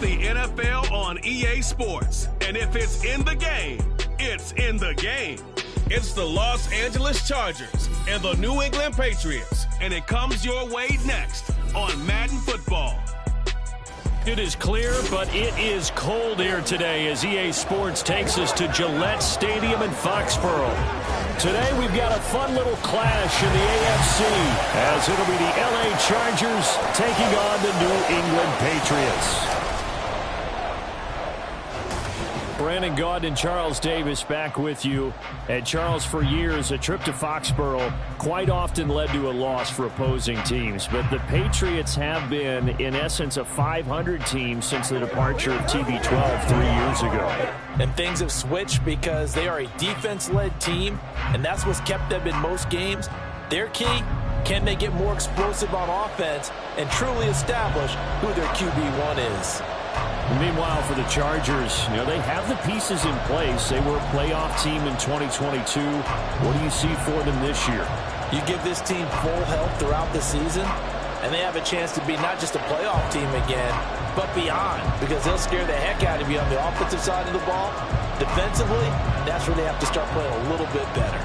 the NFL on EA Sports. And if it's in the game, it's in the game. It's the Los Angeles Chargers and the New England Patriots. And it comes your way next on Madden Football. It is clear, but it is cold here today as EA Sports takes us to Gillette Stadium in Foxborough. Today we've got a fun little clash in the AFC as it'll be the LA Chargers taking on the New England Patriots. Brandon Gaudin and Charles Davis back with you. And Charles, for years, a trip to Foxborough quite often led to a loss for opposing teams. But the Patriots have been, in essence, a 500 team since the departure of TB12 3 years ago. And things have switched because they are a defense-led team, and that's what's kept them in most games. Their key, can they get more explosive on offense and truly establish who their QB1 is? Meanwhile, for the Chargers, they have the pieces in place. They were a playoff team in 2022. What do you see for them this year? You give this team full health throughout the season, and they have a chance to be not just a playoff team again, but beyond, because they'll scare the heck out of you on the offensive side of the ball. Defensively, that's where they have to start playing a little bit better.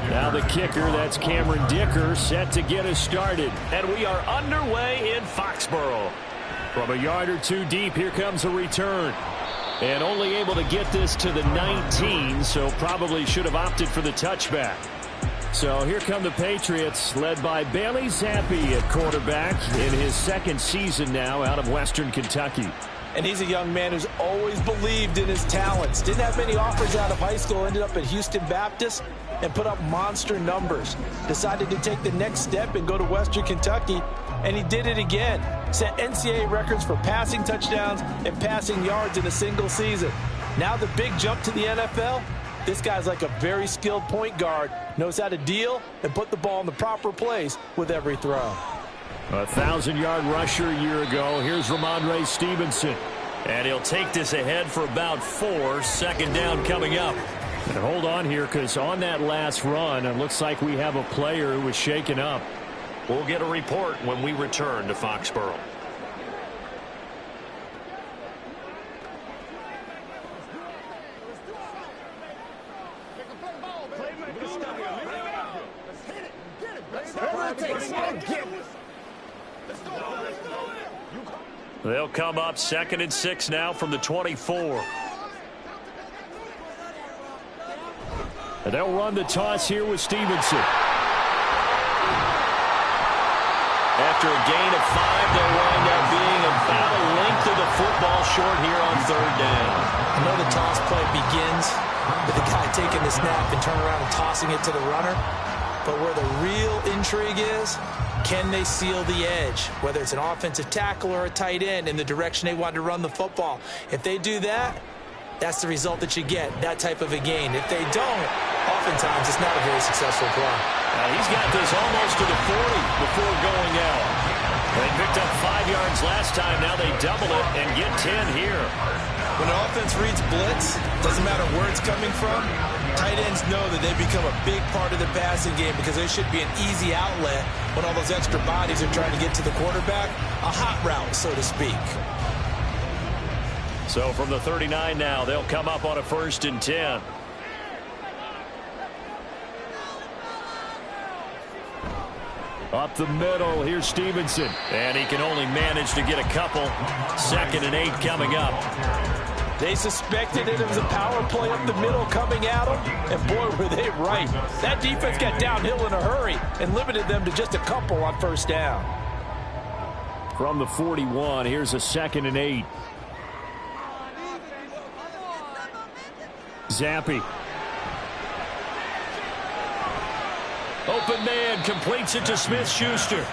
Now the kicker, that's Cameron Dicker, set to get us started. And we are underway in Foxborough. From a yard or two deep, here comes a return. And only able to get this to the 19, so probably should have opted for the touchback. So here come the Patriots, led by Bailey Zappi at quarterback in his second season now out of Western Kentucky. And he's a young man who's always believed in his talents. Didn't have many offers out of high school, ended up at Houston Baptist and put up monster numbers. Decided to take the next step and go to Western Kentucky, and he did it again. Set NCAA records for passing touchdowns and passing yards in a single season. Now the big jump to the NFL, this guy's like a very skilled point guard, knows how to deal and put the ball in the proper place with every throw. A 1,000-yard rusher a year ago. Here's Ramondre Stevenson. And he'll take this ahead for about 4. Second down coming up. And hold on here, because on that last run, it looks like we have a player who was shaken up. We'll get a report when we return to Foxborough. They'll come up 2nd and 6 now from the 24. And they'll run the toss here with Stevenson. After a gain of 5, they'll wind up being about a length of the football short here on 3rd down. I know the toss play begins with the guy taking the snap and turning around and tossing it to the runner. But where the real intrigue is, can they seal the edge, whether it's an offensive tackle or a tight end, in the direction they want to run the football? If they do that, that's the result that you get, that type of a gain. If they don't, oftentimes it's not a very successful play. He's got this almost to the 40 before going out. They picked up 5 yards last time. Now they double it and get 10 here. When an offense reads blitz, doesn't matter where it's coming from, tight ends know that they become a big part of the passing game because there should be an easy outlet when all those extra bodies are trying to get to the quarterback. A hot route, so to speak. So from the 39 now, they'll come up on a 1st and 10. Up the middle, here's Stevenson. And he can only manage to get a couple. 2nd and 8 coming up. They suspected it was a power play up the middle coming at them, and boy, were they right. That defense got downhill in a hurry and limited them to just a couple on 1st down. From the 41, here's a 2nd and 8. Zappi. Open man, completes it to Smith-Schuster.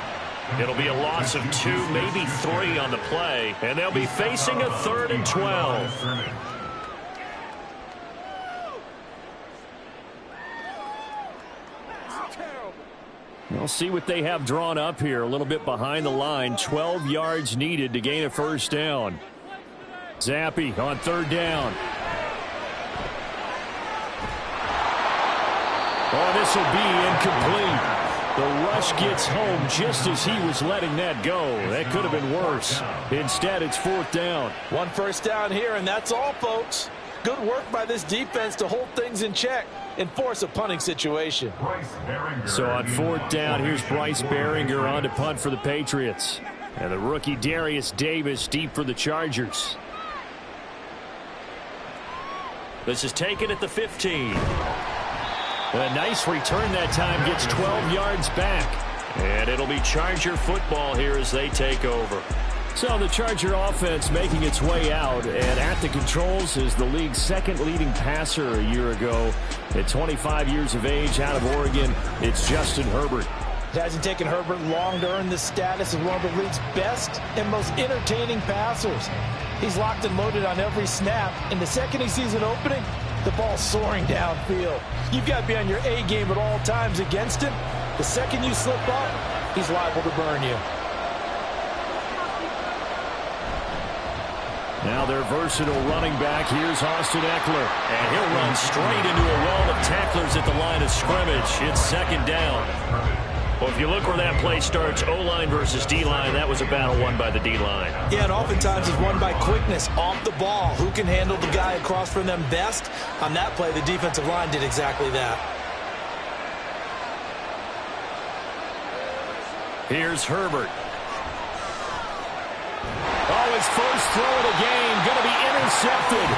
It'll be a loss of 2, maybe 3 on the play, and they'll be facing a 3rd and 12. We'll see what they have drawn up here. A little bit behind the line. 12 yards needed to gain a 1st down. Zappi on 3rd down. Oh, this will be incomplete. The rush gets home just as he was letting that go. That could have been worse. Instead, it's 4th down. One first down here, and that's all, folks. Good work by this defense to hold things in check and force a punting situation. So on 4th down, here's Bryce Baringer on to punt for the Patriots. And the rookie Darius Davis deep for the Chargers. This is taken at the 15. A nice return that time, gets 12 yards back. And it'll be Charger football here as they take over. So the Charger offense making its way out, and at the controls is the league's second leading passer a year ago. At 25 years of age, out of Oregon, it's Justin Herbert. It hasn't taken Herbert long to earn this status as one of the league's best and most entertaining passers. He's locked and loaded on every snap, and the second he sees an opening, the ball's soaring downfield. You've got to be on your A game at all times against him. The second you slip up, he's liable to burn you. Now their versatile running back, here's Austin Eckler. And he'll run straight into a wall of tacklers at the line of scrimmage. It's 2nd down. Well, if you look where that play starts, O-line versus D-line, that was a battle won by the D-line. Yeah, and oftentimes it's won by quickness off the ball. Who can handle the guy across from them best? On that play, the defensive line did exactly that. Here's Herbert. Oh, his first throw of the game, going to be intercepted.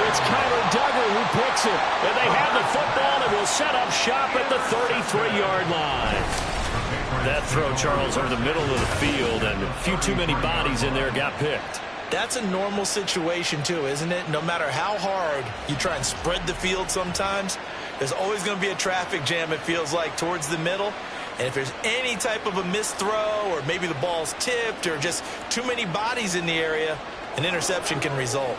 It's Kyler Duggar who picks it. And they have the football and will set up shop at the 33-yard line. That throw, Charles, over the middle of the field, and a few too many bodies in there got picked. That's a normal situation, too, isn't it? No matter how hard you try and spread the field sometimes, there's always going to be a traffic jam, it feels like, towards the middle. And if there's any type of a missed throw, or maybe the ball's tipped, or just too many bodies in the area, an interception can result.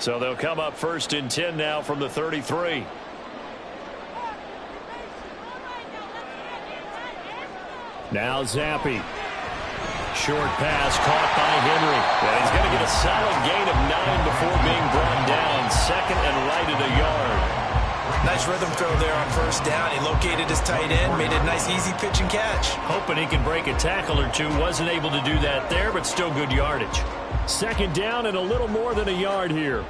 So they'll come up 1st and 10 now from the 33. Now Zappi. Short pass caught by Henry. And he's going to get a solid gain of 9 before being brought down. 2nd and right at a yard. Nice rhythm throw there on 1st down. He located his tight end, made a nice easy pitch and catch. Hoping he can break a tackle or two. Wasn't able to do that there, but still good yardage. 2nd down and a little more than a yard here.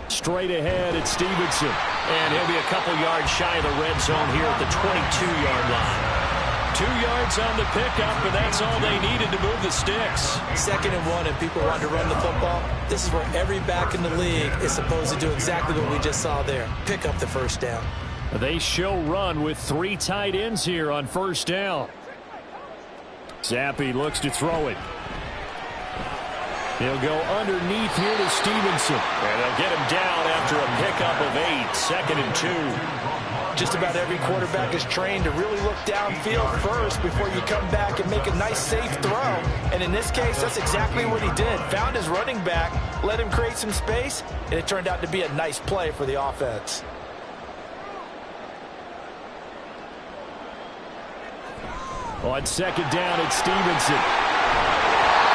Straight ahead at Stevenson. And he'll be a couple yards shy of the red zone here at the 22-yard line. 2 yards on the pickup, and that's all they needed to move the sticks. 2nd and 1, and people want to run the football. This is where every back in the league is supposed to do exactly what we just saw there. Pick up the 1st down. They show run with 3 tight ends here on 1st down. Zappi looks to throw it. He'll go underneath here to Stevenson. And they'll get him down after a pickup of 8. 2nd and 2. Just about every quarterback is trained to really look downfield first before you come back and make a nice, safe throw. And in this case, that's exactly what he did. Found his running back, let him create some space, and it turned out to be a nice play for the offense. On 2nd down, it's Stevenson.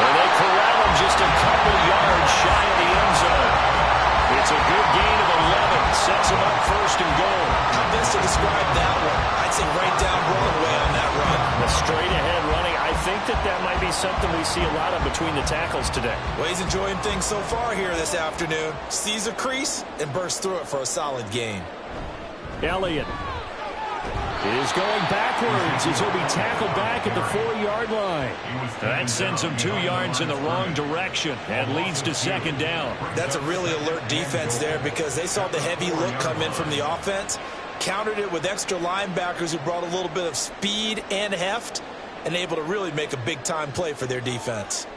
And they corral him just a couple yards shy of the end zone. It's a good gain of 11. Sets him up 1st and goal. How best to describe that one? I'd say right down Broadway on that run. The straight ahead running. I think that might be something we see a lot of between the tackles today. Well, he's enjoying things so far here this afternoon. Sees a crease and bursts through it for a solid gain. Elliott is going backwards as he'll be tackled back at the 4-yard line. That sends him 2 yards in the wrong direction and leads to 2nd down. That's a really alert defense there because they saw the heavy look come in from the offense, countered it with extra linebackers who brought a little bit of speed and heft, and able to really make a big-time play for their defense.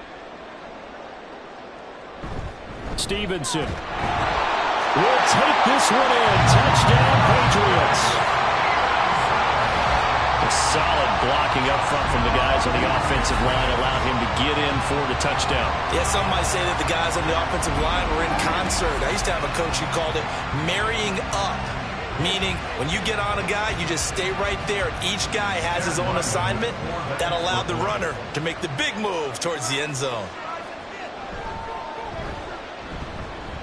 Stevenson will take this one in. Touchdown, Patriots. A solid blocking up front from the guys on the offensive line allowed him to get in for the touchdown. Yeah, some might say that the guys on the offensive line were in concert. I used to have a coach who called it marrying up. Meaning, when you get on a guy, you just stay right there. Each guy has his own assignment. That allowed the runner to make the big move towards the end zone.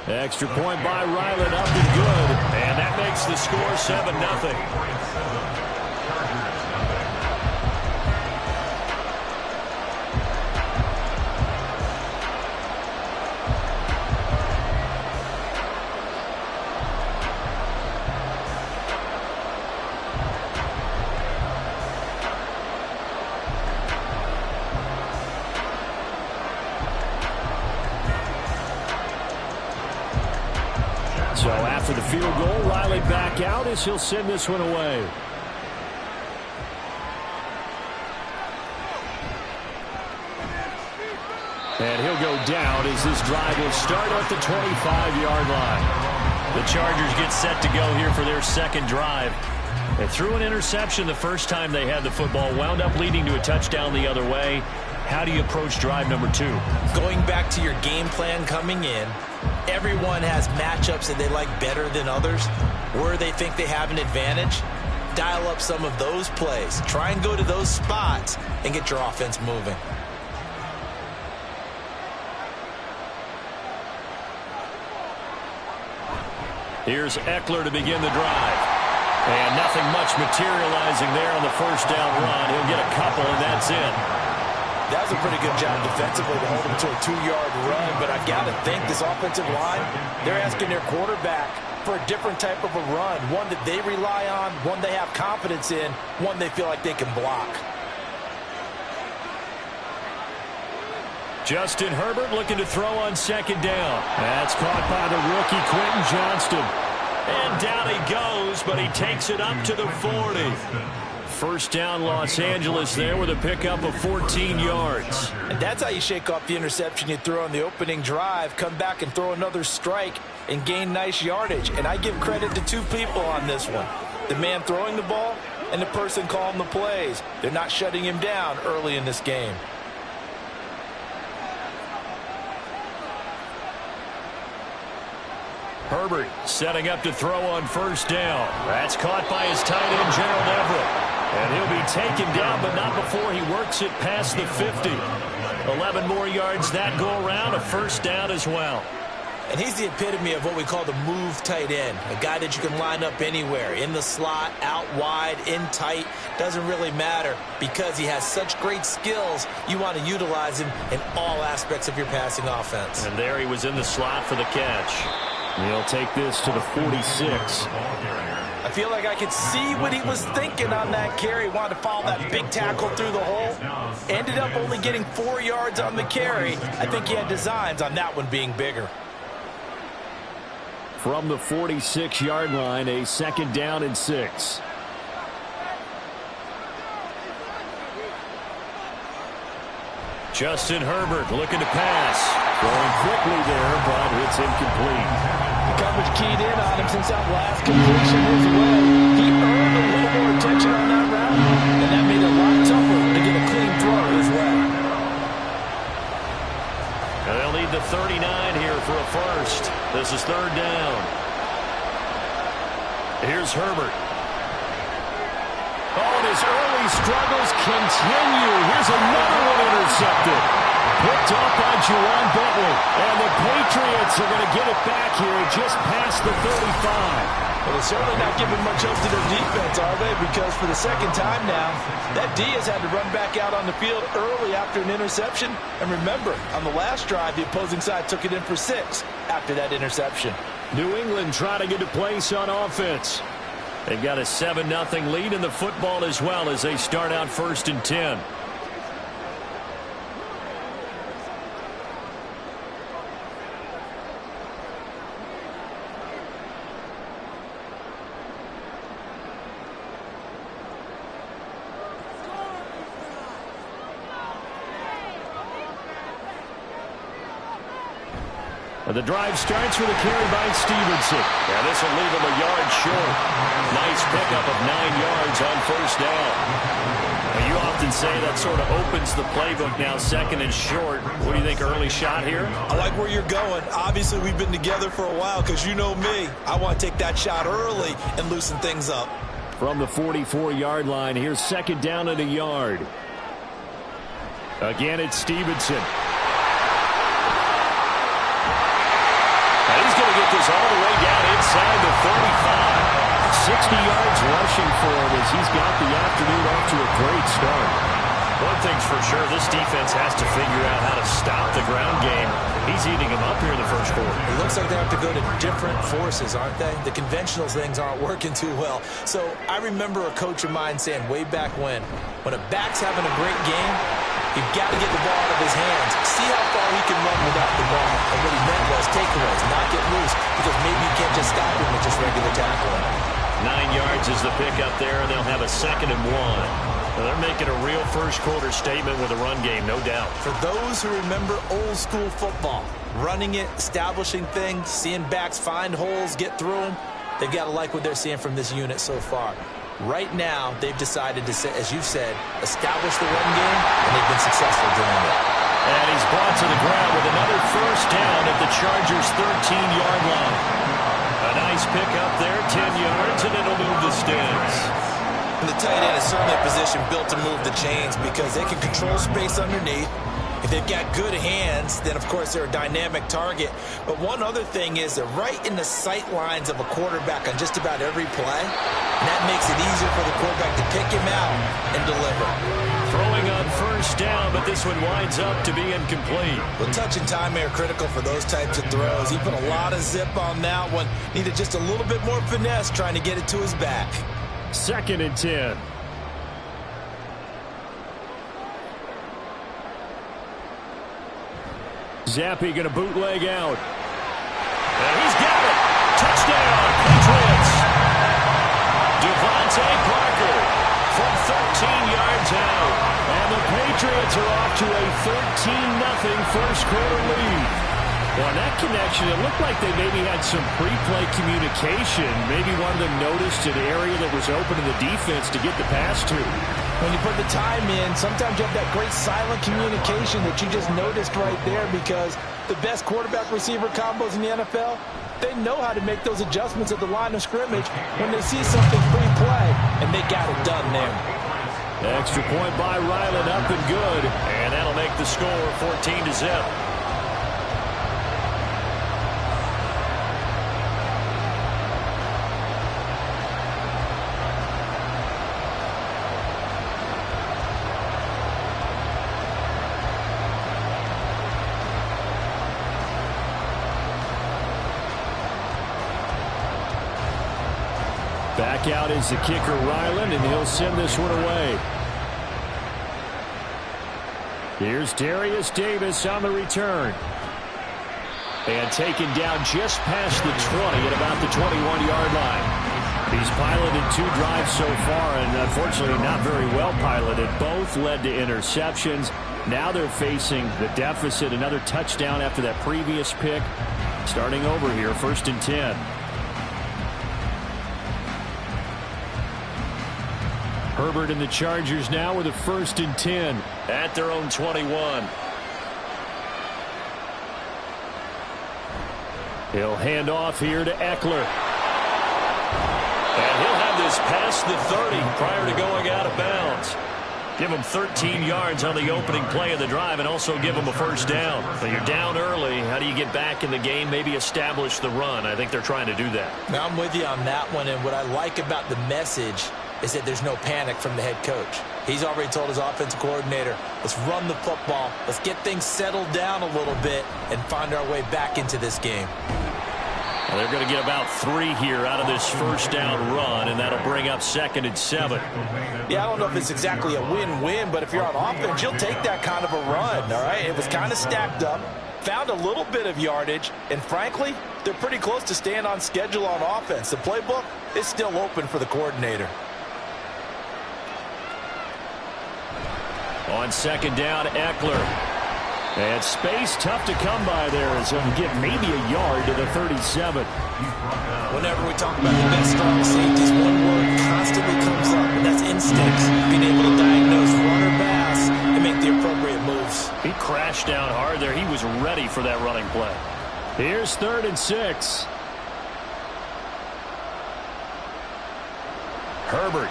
Extra point by Ryland, up and good. And that makes the score 7-0. So after the field goal, Riley back out as he'll send this one away. And he'll go down as this drive will start at the 25-yard line. The Chargers get set to go here for their second drive. They threw an interception the first time they had the football, wound up leading to a touchdown the other way. How do you approach drive number 2? Going back to your game plan coming in, everyone has matchups that they like better than others. Where they think they have an advantage, dial up some of those plays. Try and go to those spots and get your offense moving. Here's Eckler to begin the drive. And nothing much materializing there on the first down run. He'll get a couple, and that's it. That was a pretty good job defensively to hold him to a 2-yard run, but I got to think this offensive line, they're asking their quarterback for a different type of a run, one that they rely on, one they have confidence in, one they feel like they can block. Justin Herbert looking to throw on second down. That's caught by the rookie Quentin Johnston. And down he goes, but he takes it up to the 40. First down, Los Angeles there with a pickup of 14 yards. And that's how you shake off the interception you threw on the opening drive, come back and throw another strike and gain nice yardage. And I give credit to two people on this one. The man throwing the ball and the person calling the plays. They're not shutting him down early in this game. Herbert setting up to throw on first down. That's caught by his tight end, Gerald Everett. And he'll be taken down, but not before he works it past the 50. 11 more yards that go around, a first down as well. And he's the epitome of what we call the move tight end. A guy that you can line up anywhere, in the slot, out wide, in tight. Doesn't really matter because he has such great skills. You want to utilize him in all aspects of your passing offense. And there he was in the slot for the catch. He'll take this to the 46. I feel like I could see what he was thinking on that carry. Wanted to follow that big tackle through the hole. Ended up only getting 4 yards on the carry. I think he had designs on that one being bigger. From the 46-yard line, a second down and 6. Justin Herbert looking to pass. Going quickly there, but it's incomplete. The coverage keyed in on him since that last completion his way. He earned a little more attention on that route, and that made it a lot tougher to get a clean throw as well. And they'll need the 39 here for a first. This is third down. Here's Herbert. Oh, and his early struggles continue. Here's another one intercepted. Picked off by Juwan Bentley. And the Patriots are going to get it back here just past the 35. Well, they're certainly not giving much help to their defense, are they? Because for the second time now, that D has had to run back out on the field early after an interception. And remember, on the last drive, the opposing side took it in for 6 after that interception. New England trying to get a place on offense. They've got a 7-0 lead in the football as well as they start out first and 10. And the drive starts with a carry by Stevenson. And this will leave him a yard short. Nice pickup of 9 yards on first down. Well, you often say that sort of opens the playbook now, second and short. What do you think, early shot here? I like where you're going. Obviously, we've been together for a while because you know me. I want to take that shot early and loosen things up. From the 44-yard line, here's second down and a yard. Again, it's Stevenson. And he's going to get this all the way down inside the 35. 60 yards rushing for him as he's got the afternoon off to a great start. One thing's for sure, this defense has to figure out how to stop the ground game. He's eating them up here in the first quarter. It looks like they have to go to different forces, aren't they? The conventional things aren't working too well. So I remember a coach of mine saying way back when a back's having a great game, you've got to get the ball out of his hands. See how far he can run without the ball. And what he meant was takeaways, not get loose, because maybe you can't just stop him with just regular tackling. 9 yards is the pickup there, and they'll have a 2nd and 1. Well, they're making a real first-quarter statement with a run game, no doubt. For those who remember old-school football, running it, establishing things, seeing backs find holes, get through them, they've got to like what they're seeing from this unit so far. Right now, they've decided to, as you've said, establish the run game, and they've been successful doing it. And he's brought to the ground with another first down at the Chargers' 13-yard line. A nice pick up there, 10 yards, and it'll move the sticks. And the tight end is certainly a position built to move the chains because they can control space underneath. If they've got good hands, then, of course, they're a dynamic target. But one other thing is they're right in the sight lines of a quarterback on just about every play. And that makes it easier for the quarterback to pick him out and deliver. Throwing on first down, but this one winds up to be incomplete. Well, touch and time are critical for those types of throws. He put a lot of zip on that one. Needed just a little bit more finesse trying to get it to his back. 2nd and 10. Zappi going to bootleg out. And he's got it. Touchdown, Patriots. Devontae Parker from 13 yards out. And the Patriots are off to a 13-0 first-quarter lead. Well, in that connection, it looked like they maybe had some pre-play communication. Maybe one of them noticed an area that was open in the defense to get the pass to. When you put the time in, sometimes you have that great silent communication that you just noticed right there because the best quarterback-receiver combos in the NFL, they know how to make those adjustments at the line of scrimmage when they see something pre-play, and they got it done there. Extra point by Ryland, up and good. And that'll make the score 14-0. Back out is the kicker, Ryland, and he'll send this one away. Here's Darius Davis on the return. And taken down just past the 20 at about the 21-yard line. He's piloted 2 drives so far, and unfortunately not very well piloted. Both led to interceptions. Now they're facing the deficit. Another touchdown after that previous pick. Starting over here, 1st and 10. Herbert and the Chargers now with a 1st and 10 at their own 21. He'll hand off here to Eckler. And he'll have this past the 30 prior to going out of bounds. Give him 13 yards on the opening play of the drive and also give him a first down. But you're down early. How do you get back in the game, maybe establish the run? I think they're trying to do that. Now, I'm with you on that one, and what I like about the message is that there's no panic from the head coach. He's already told his offensive coordinator, let's run the football, let's get things settled down a little bit and find our way back into this game. Well, they're going to get about 3 here out of this first down run, and that'll bring up 2nd and 7. Yeah, I don't know if it's exactly a win-win, but if you're on offense, you'll take that kind of a run, all right? It was kind of stacked up, found a little bit of yardage, and frankly, they're pretty close to staying on schedule on offense. The playbook is still open for the coordinator. On 2nd down, Eckler. And space tough to come by there as he'll get maybe a yard to the 37. Whenever we talk about the best strong safeties, one word constantly comes up, and that's instincts. Being able to diagnose run or pass and make the appropriate moves. He crashed down hard there. He was ready for that running play. Here's 3rd and 6. Herbert.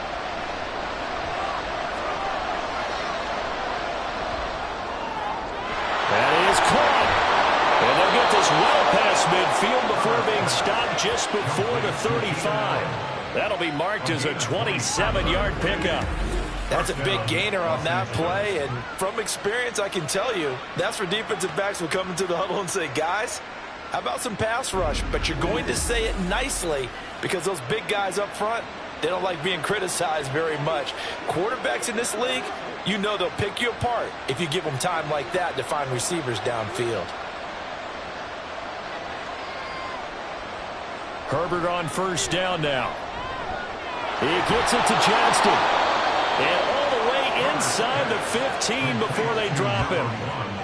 That is caught. And they'll get this well past midfield before being stopped just before the 35. That'll be marked as a 27-yard pickup. That's a big gainer on that play, and from experience, I can tell you, that's where defensive backs will come into the huddle and say, guys, how about some pass rush? But you're going to say it nicely because those big guys up front, they don't like being criticized very much. Quarterbacks in this league, you know they'll pick you apart if you give them time like that to find receivers downfield. Herbert on 1st down now. He gets it to Johnston. And all the way inside the 15 before they drop him.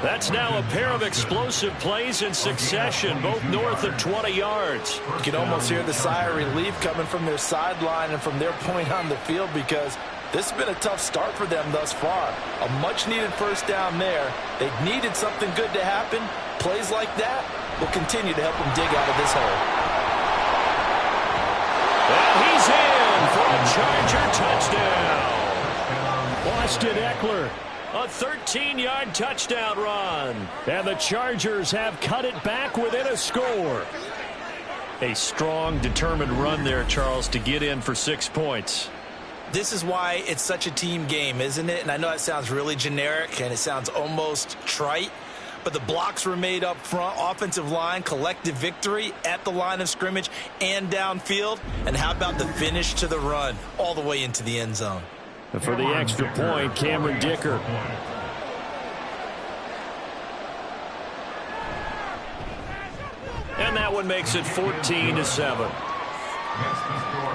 That's now a pair of explosive plays in succession, both north of 20 yards. You can almost hear the sigh of relief coming from their sideline and from their point on the field because this has been a tough start for them thus far. A much-needed 1st down there. They've needed something good to happen. Plays like that will continue to help them dig out of this hole. And he's in for a Charger touchdown. Austin Eckler, a 13-yard touchdown run. And the Chargers have cut it back within a score. A strong, determined run there, Charles, to get in for 6 points. This is why it's such a team game, isn't it? And I know that sounds really generic and it sounds almost trite, but the blocks were made up front, offensive line, collective victory at the line of scrimmage and downfield. And how about the finish to the run all the way into the end zone? And for the extra point, Cameron Dicker. And that one makes it 14-7.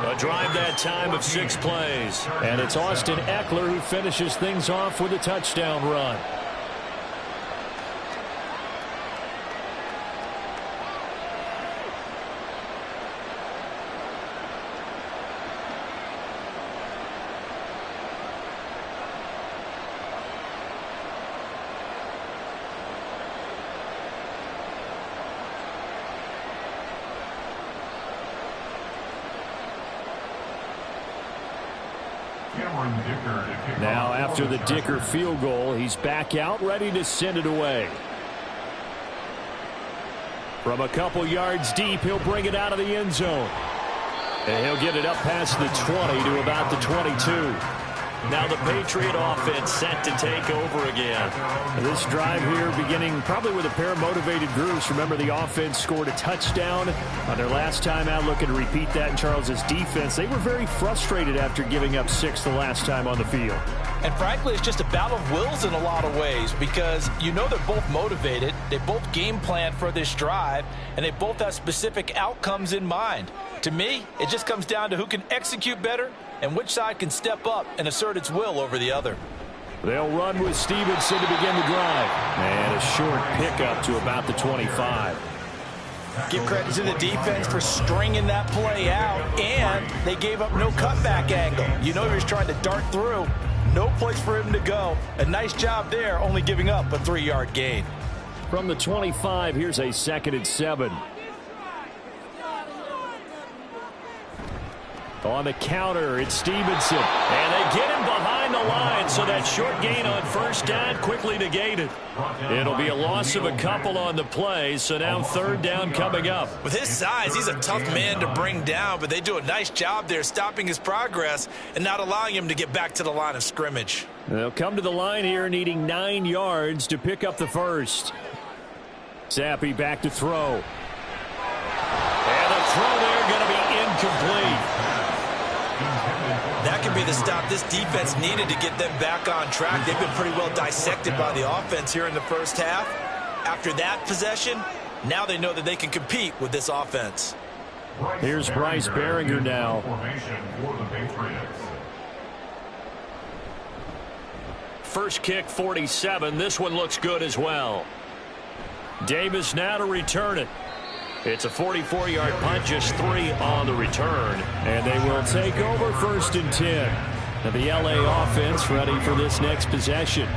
A drive that time of 6 plays. And it's Austin Eckler who finishes things off with a touchdown run. Now after the Dicker field goal, he's back out ready to send it away. From a couple yards deep, he'll bring it out of the end zone. And he'll get it up past the 20 to about the 22. Now the Patriot offense set to take over again. This drive here beginning probably with a pair of motivated groups. Remember, the offense scored a touchdown on their last time out, looking to repeat that in Charles's defense. They were very frustrated after giving up 6 the last time on the field. And frankly, it's just a battle of wills in a lot of ways because you know they're both motivated. They both game plan for this drive, and they both have specific outcomes in mind. To me, it just comes down to who can execute better and which side can step up and assert its will over the other. They'll run with Stevenson to begin the drive. And a short pickup to about the 25. Give credit to the defense for stringing that play out, and they gave up no cutback angle. You know he was trying to dart through. No place for him to go. A nice job there, only giving up a 3-yard gain. From the 25, here's a 2nd and 7. On the counter, it's Stevenson. And they get him behind the line, so that short gain on 1st down quickly negated. It'll be a loss of a couple on the play, so now 3rd down coming up. With his size, he's a tough man to bring down, but they do a nice job there stopping his progress and not allowing him to get back to the line of scrimmage. They'll come to the line here needing 9 yards to pick up the 1st. Zappi back to throw. And the throw there going to be incomplete. That could be the stop this defense needed to get them back on track. They've been pretty well dissected by the offense here in the first half. After that possession, now they know that they can compete with this offense. Here's Bryce Behringer now. first kick 47. This one looks good as well. Davis now to return it. It's a 44-yard punt, just 3 on the return. And they will take over 1st and 10. Now the LA offense ready for this next possession.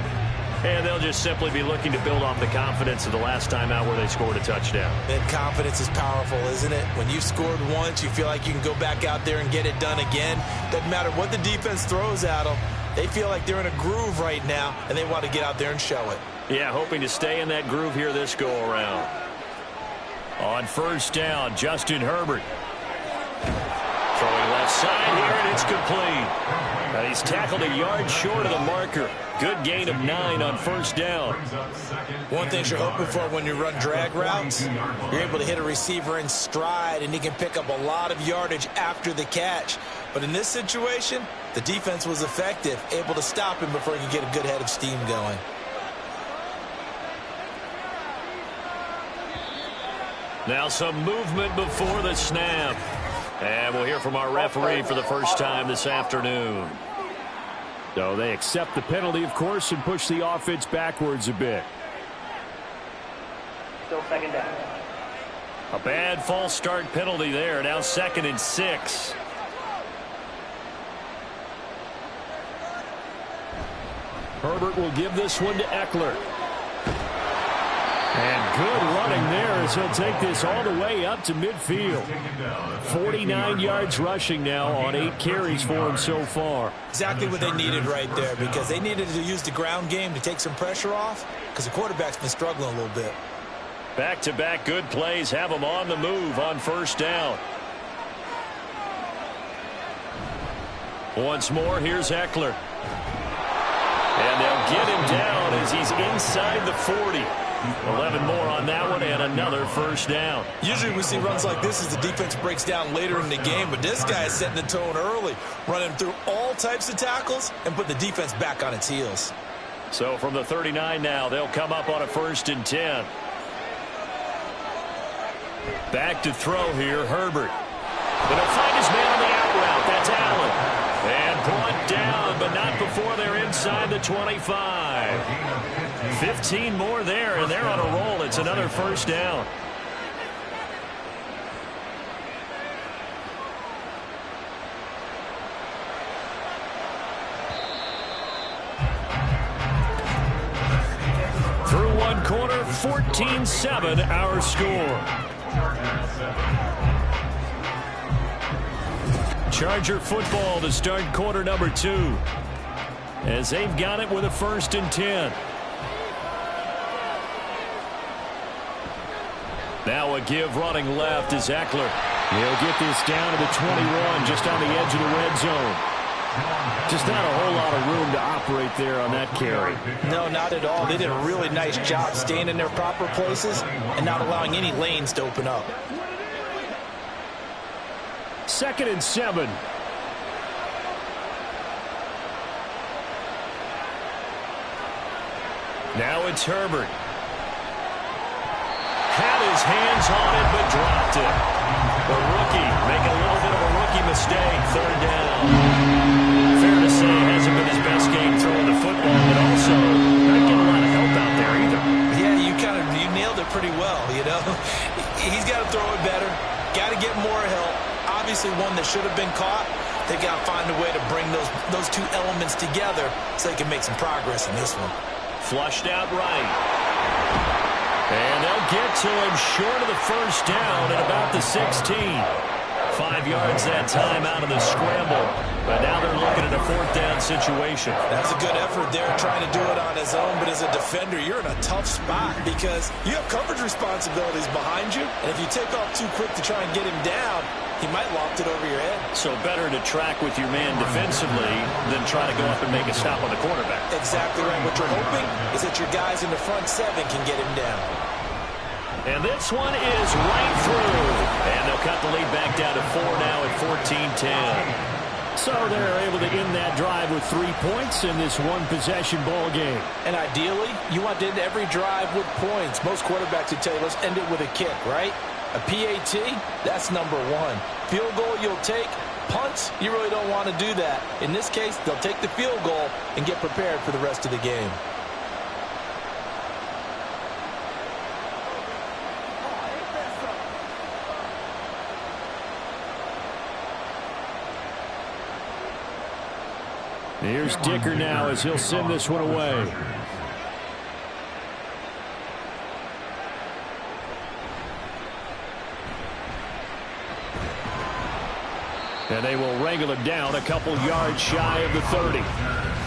And they'll just simply be looking to build off the confidence of the last time out where they scored a touchdown. And confidence is powerful, isn't it? When you've scored once, you feel like you can go back out there and get it done again. Doesn't matter what the defense throws at them. They feel like they're in a groove right now, and they want to get out there and show it. Yeah, hoping to stay in that groove here this go-around. On 1st down, Justin Herbert. Throwing left side here, and it's complete. And he's tackled a yard short of the marker. Good gain of 9 on 1st down. One thing you're hoping for when you run drag routes, you're able to hit a receiver in stride, and he can pick up a lot of yardage after the catch. But in this situation, the defense was effective, able to stop him before he could get a good head of steam going. Now some movement before the snap. And we'll hear from our referee for the first time this afternoon. So they accept the penalty, of course, and push the offense backwards a bit. Still 2nd down. A bad false start penalty there. Now 2nd and 6. Herbert will give this one to Eckler. And good running there as he'll take this all the way up to midfield. 49 yards rushing now on 8 carries for him so far. Exactly what they needed right there, because they needed to use the ground game to take some pressure off, because the quarterback's been struggling a little bit. Back-to-back good plays have them on the move on 1st down. Once more, here's Eckler. And they'll get him down as he's inside the 40. 11 more on that one, and another 1st down. Usually we see runs like this as the defense breaks down later in the game, but this guy is setting the tone early, running through all types of tackles and put the defense back on its heels. So from the 39 now, they'll come up on a 1st and 10. Back to throw here, Herbert. But he'll find his man on the out route. That's Allen. And brought down, but not before they're inside the 25. 15 more there, and they're on a roll. It's another 1st down. Through one quarter, 14-7 our score. Charger football to start quarter number 2. As they've got it with a 1st and 10. Now a give running left is Eckler. He'll get this down to the 21, just on the edge of the red zone. Just not a whole lot of room to operate there on that carry. No, not at all. They did a really nice job staying in their proper places and not allowing any lanes to open up. 2nd and 7. Now it's Herbert. Had his hands on it, but dropped it. The rookie making a little bit of a rookie mistake. 3rd down. Fair to say, it hasn't been his best game throwing the football, but also not getting a lot of help out there either. Yeah, you nailed it pretty well, you know. He's got to throw it better. Got to get more help. Obviously one that should have been caught. They've got to find a way to bring those two elements together so they can make some progress in this one. Flushed out right. And they'll get to him short of the 1st down at about the 16. 5 yards that time out of the scramble. But now they're looking at a 4th down situation. That's a good effort there, trying to do it on his own. But as a defender, you're in a tough spot because you have coverage responsibilities behind you. And if you take off too quick to try and get him down, he might loft it over your head. So better to track with your man defensively than try to go up and make a stop on the quarterback. Exactly right. What you're hoping is that your guys in the front 7 can get him down. And this one is right through. And they'll cut the lead back down to 4 now at 14-10. So they're able to end that drive with 3 points in this one-possession ball game. And ideally, you want to end every drive with points. Most quarterbacks would tell you, let's end it with a kick, right? A PAT, that's number 1. Field goal you'll take, punts, you really don't want to do that. In this case, they'll take the field goal and get prepared for the rest of the game. Here's Dicker now as he'll send this one away. And they will wrangle him down a couple yards shy of the 30.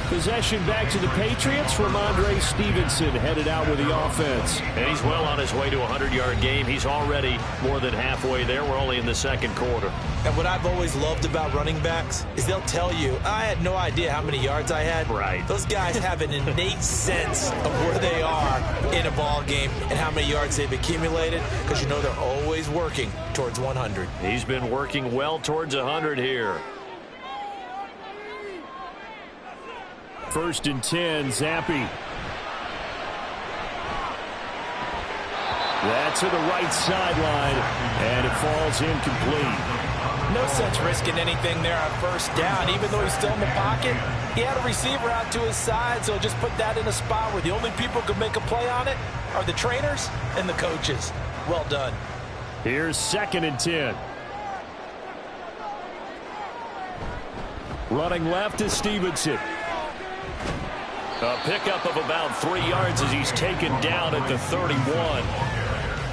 Possession back to the Patriots. Ramondre Stevenson headed out with the offense. And he's well on his way to a 100-yard game. He's already more than halfway there. We're only in the second quarter. And what I've always loved about running backs is they'll tell you, I had no idea how many yards I had. Right. Those guys have an innate sense of where they are in a ball game and how many yards they've accumulated, because you know they're always working towards 100. He's been working well towards 100 here. 1st and 10, Zappi. That's to the right sideline, and it falls incomplete. No sense risking anything there on 1st down. Even though he's still in the pocket, he had a receiver out to his side, so just put that in a spot where the only people who can make a play on it are the trainers and the coaches. Well done. Here's 2nd and 10. Running left is Stevenson. A pickup of about 3 yards as he's taken down at the 31.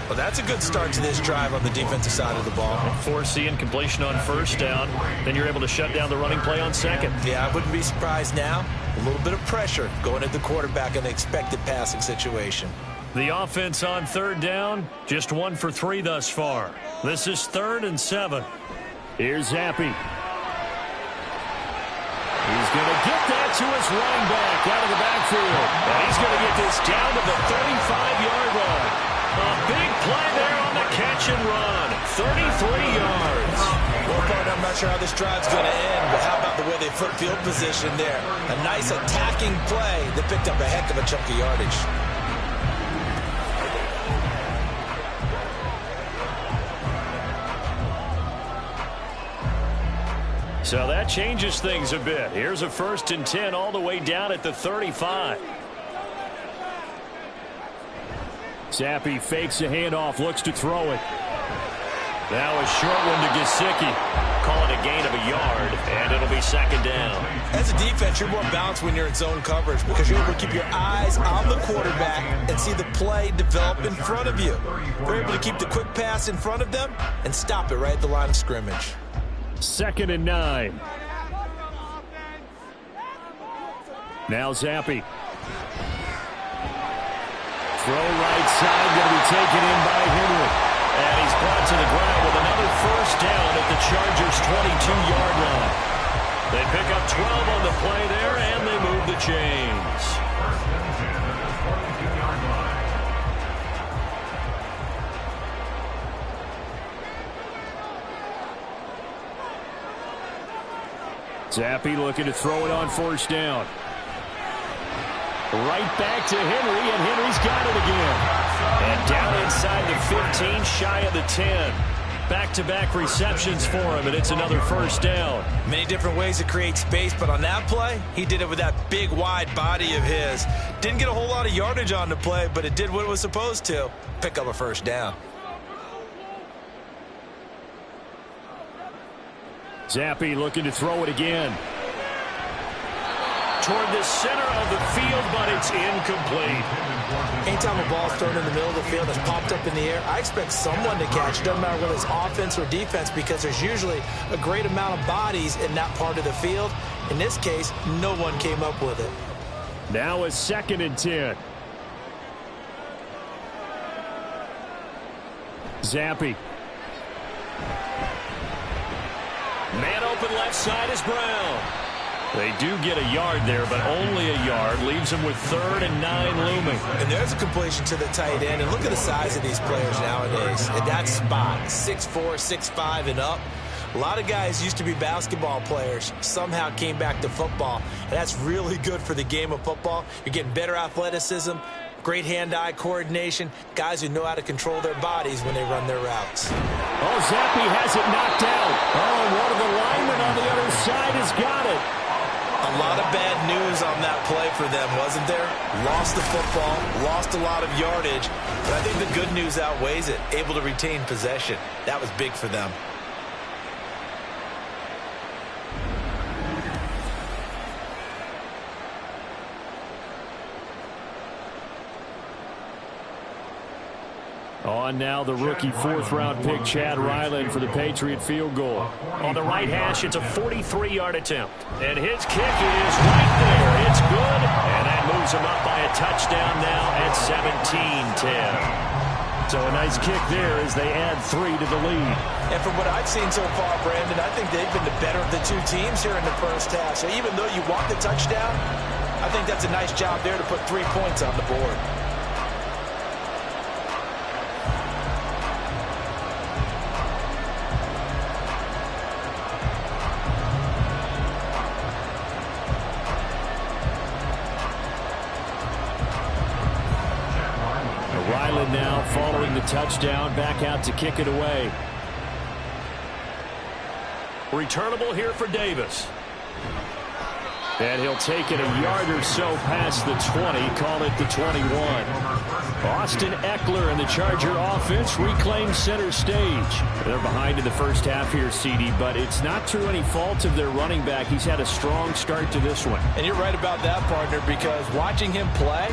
Well, that's a good start to this drive on the defensive side of the ball. Force the incompletion on 1st down. Then you're able to shut down the running play on 2nd. Yeah, I wouldn't be surprised now. A little bit of pressure going at the quarterback in the expected passing situation. The offense on 3rd down, just 1 for 3 thus far. This is 3rd and 7. Here's Zappi. He's going to get that to his running back out of the backfield. And he's going to get this down to the 35-yard line. A big play there on the catch and run. 33 yards. Well, partner, I'm not sure how this drive's going to end, but how about the way they flip field position there? A nice attacking play that picked up a heck of a chunk of yardage. So that changes things a bit. Here's a 1st and 10 all the way down at the 35. Zappi fakes a handoff, looks to throw it. Now a short one to Gesicki. Call it a gain of a yard, and it'll be 2nd down. As a defense, you're more balanced when you're in zone coverage because you're able to keep your eyes on the quarterback and see the play develop in front of you. You're able to keep the quick pass in front of them and stop it right at the line of scrimmage. 2nd and 9. Now Zappi. Throw right side, going to be taken in by Henry. And he's brought to the ground with another 1st down at the Chargers' 22-yard line. They pick up 12 on the play there, and they move the chains. Zappi looking to throw it on 1st down. Right back to Henry, and Henry's got it again. And down inside the 15, shy of the 10. Back-to-back receptions for him, and it's another 1st down. Many different ways to create space, but on that play, he did it with that big, wide body of his. Didn't get a whole lot of yardage on the play, but it did what it was supposed to. Pick up a 1st down. Zappi looking to throw it again. Toward the center of the field, but it's incomplete. Anytime a ball's thrown in the middle of the field that's popped up in the air, I expect someone to catch it. Doesn't matter whether it's offense or defense, because there's usually a great amount of bodies in that part of the field. In this case, no one came up with it. Now a 2nd and 10. Zappi. Man open left side is Brown. They do get a yard there, but only a yard. Leaves them with 3rd and 9 looming. And there's a completion to the tight end. And look at the size of these players nowadays. At that spot, 6'4", 6'5", and up. A lot of guys used to be basketball players, somehow came back to football. And that's really good for the game of football. You're getting better athleticism, great hand-eye coordination, guys who know how to control their bodies when they run their routes. Oh, Zappi has it knocked out. Oh, and one of the linemen on the other side has got it. A lot of bad news on that play for them, wasn't there? Lost the football, lost a lot of yardage, but I think the good news outweighs it. Able to retain possession. That was big for them. On now the rookie fourth-round pick, Chad Ryland, for the Patriot field goal. On the right hash, it's a 43-yard attempt. And his kick is right there. It's good. And that moves him up by a touchdown now at 17-10. So a nice kick there as they add 3 to the lead. And from what I've seen so far, Brandon, I think they've been the better of the two teams here in the first half. So even though you want the touchdown, I think that's a nice job there to put 3 points on the board. Ryland now following the touchdown, back out to kick it away. Returnable here for Davis. And he'll take it a yard or so past the 20, call it the 21. Austin Eckler and the Charger offense reclaim center stage. They're behind in the first half here, CD, but it's not through any fault of their running back. He's had a strong start to this one. And you're right about that, partner, because watching him play,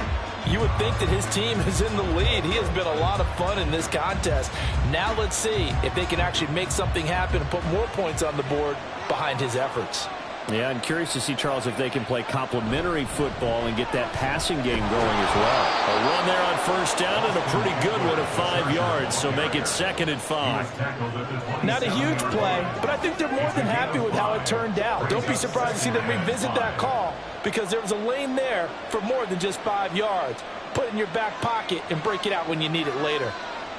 you would think that his team is in the lead. He has been a lot of fun in this contest. Now let's see if they can actually make something happen and put more points on the board behind his efforts. Yeah, I'm curious to see, Charles, if they can play complementary football and get that passing game going as well. A run there on first down and a pretty good one of 5 yards, so make it 2nd and 5. Not a huge play, but I think they're more than happy with how it turned out. Don't be surprised to see them revisit that call because there was a lane there for more than just 5 yards. Put it in your back pocket and break it out when you need it later.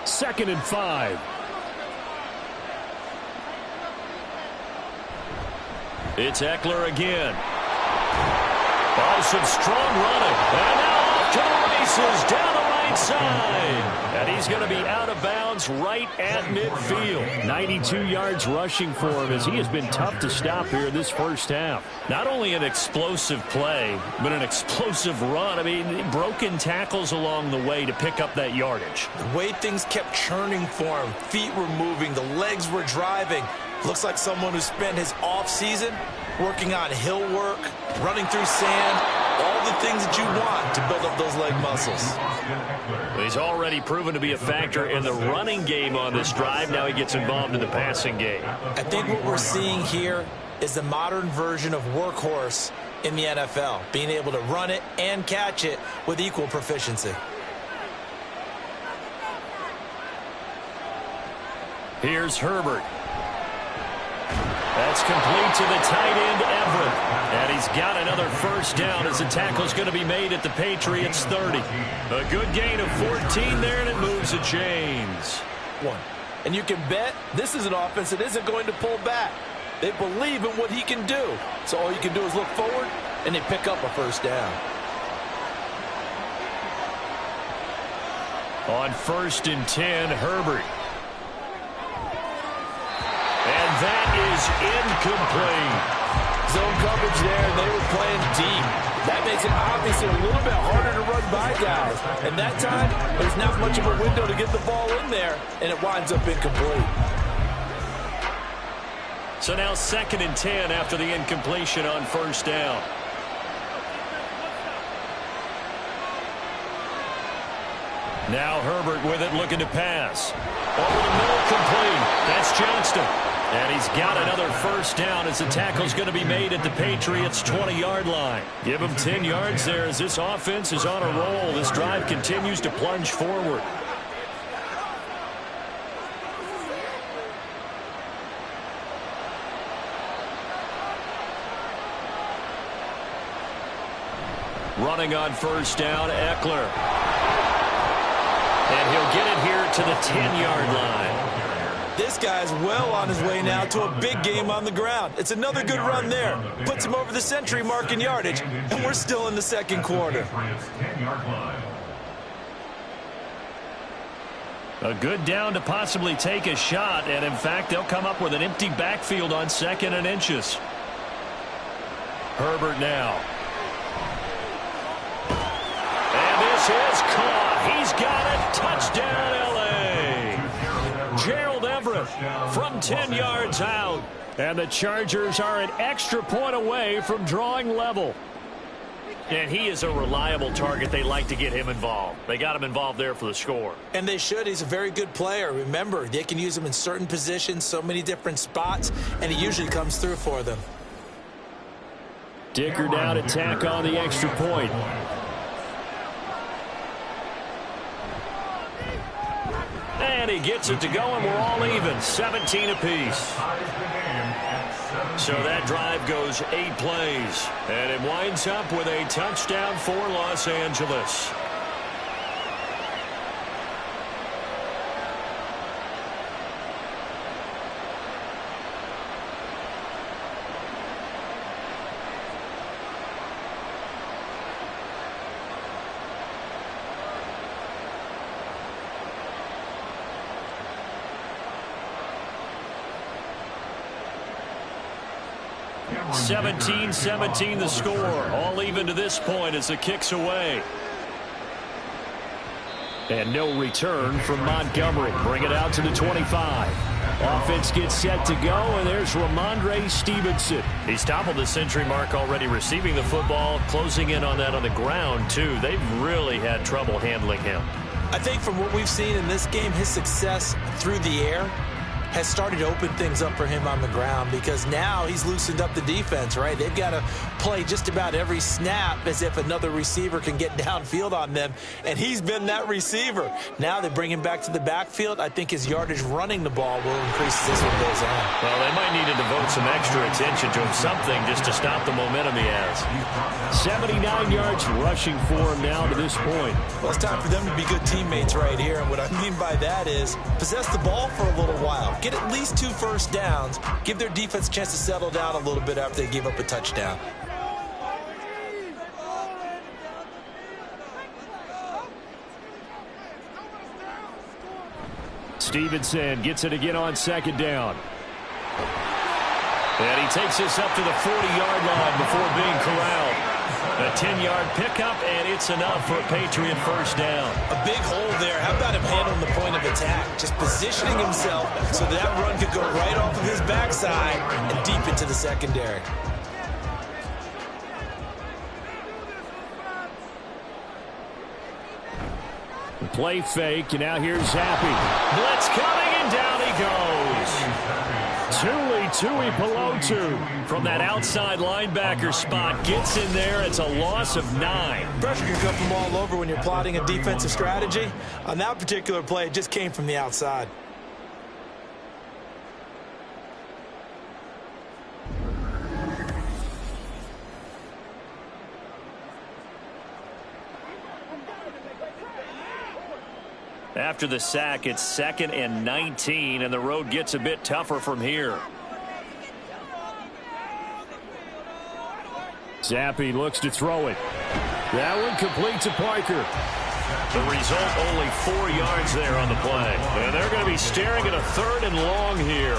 2nd and 5. It's Eckler again. Oh, some strong running. And now off to the races down the right side. And he's going to be out of bounds right at midfield. 92 yards rushing for him as he has been tough to stop here this first half. Not only an explosive play, but an explosive run. I mean, broken tackles along the way to pick up that yardage. The way things kept churning for him, feet were moving, the legs were driving. Looks like someone who spent his off-season working on hill work, running through sand, all the things that you want to build up those leg muscles. He's already proven to be a factor in the running game on this drive. Now he gets involved in the passing game. I think what we're seeing here is the modern version of workhorse in the NFL, being able to run it and catch it with equal proficiency. Here's Herbert. That's complete to the tight end, Everett. And he's got another first down as the tackle's going to be made at the Patriots 30. A good gain of 14 there, and it moves the chains. And you can bet this is an offense that isn't going to pull back. They believe in what he can do. So all you can do is look forward, and they pick up a first down. On 1st and 10, Herbert. And that is incomplete. Zone coverage there, and they were playing deep. That makes it obviously a little bit harder to run by guys. And that time, there's not much of a window to get the ball in there, and it winds up incomplete. So now 2nd and 10 after the incompletion on first down. Now Herbert with it, looking to pass. Over the middle, complete. That's Johnston. And he's got another first down as the tackle's going to be made at the Patriots' 20-yard line. Give him 10 yards there as this offense is on a roll. This drive continues to plunge forward. Running on first down, Eckler. And he'll get it here to the 10-yard line. This guy's well on his way now to a big game on the ground. It's another good run there. Puts him over the century mark in yardage, and we're still in the second quarter. A good down to possibly take a shot, and in fact, they'll come up with an empty backfield on 2nd and inches. Herbert now. And this is caught. He's got it. Touchdown, L.A. Gerald Everett from 10 yards out. And the Chargers are an extra point away from drawing level. And he is a reliable target. They like to get him involved. They got him involved there for the score. And they should. He's a very good player. Remember, they can use him in certain positions, so many different spots, and he usually comes through for them. Dicker down to tack on the extra point. And he gets it to go, and we're all even. 17 apiece. So that drive goes 8 plays. And it winds up with a touchdown for Los Angeles. (17-17) the score. All even to this point as the kick's away. And no return from Montgomery. Bring it out to the 25. Offense gets set to go, and there's Ramondre Stevenson. He's toppled the century mark already receiving the football, closing in on that on the ground, too. They've really had trouble handling him. I think from what we've seen in this game, his success through the air has started to open things up for him on the ground, because now he's loosened up the defense, right? They've got to play just about every snap as if another receiver can get downfield on them, and he's been that receiver. Now they bring him back to the backfield. I think his yardage running the ball will increase as this one goes on. Well, they might need to devote some extra attention to him, something just to stop the momentum he has. 79 yards rushing for him now to this point. Well, it's time for them to be good teammates right here, and what I mean by that is possess the ball for a little while. Get at least 2 first downs. Give their defense a chance to settle down a little bit after they give up a touchdown. Stevenson gets it again on 2nd down. And he takes this up to the 40-yard line before being corralled. A 10-yard pickup, and it's enough for a Patriot first down. A big hole there. How about him handling the point of attack? Just positioning himself so that run could go right off of his backside and deep into the secondary. Play fake, and now here's Zappe. Blitz coming, and down he goes. Tui Pelotu from that outside linebacker spot gets in there. It's a loss of 9. Pressure can come from all over when you're plotting a defensive strategy. On that particular play, it just came from the outside. After the sack, it's 2nd and 19, and the road gets a bit tougher from here. Zappe looks to throw it. That one complete to Parker. The result, only 4 yards there on the play. And they're going to be staring at a 3rd and long here.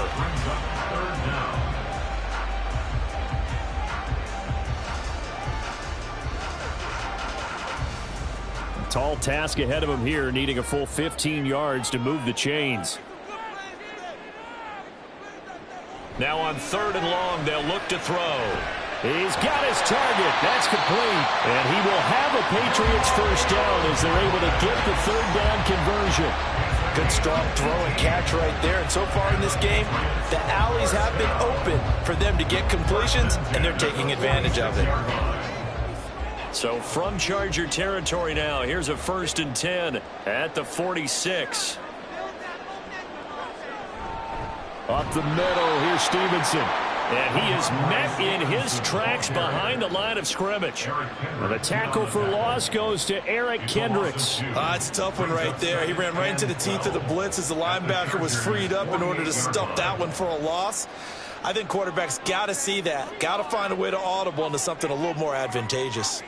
Tall task ahead of him here, needing a full 15 yards to move the chains. Now on 3rd and long, they'll look to throw. He's got his target. That's complete. And he will have a Patriots first down as they're able to get the 3rd down conversion. Good strong throw and catch right there. And so far in this game, the alleys have been open for them to get completions, and they're taking advantage of it. So from Charger territory now, here's a 1st and 10 at the 46. Up the middle, here's Stevenson. And he is met in his tracks behind the line of scrimmage. And the tackle for loss goes to Eric Kendricks. It's a tough one right there. He ran right into the teeth of the blitz as the linebacker was freed up in order to stuff that one for a loss. I think quarterbacks got to see that. Got to find a way to audible into something a little more advantageous.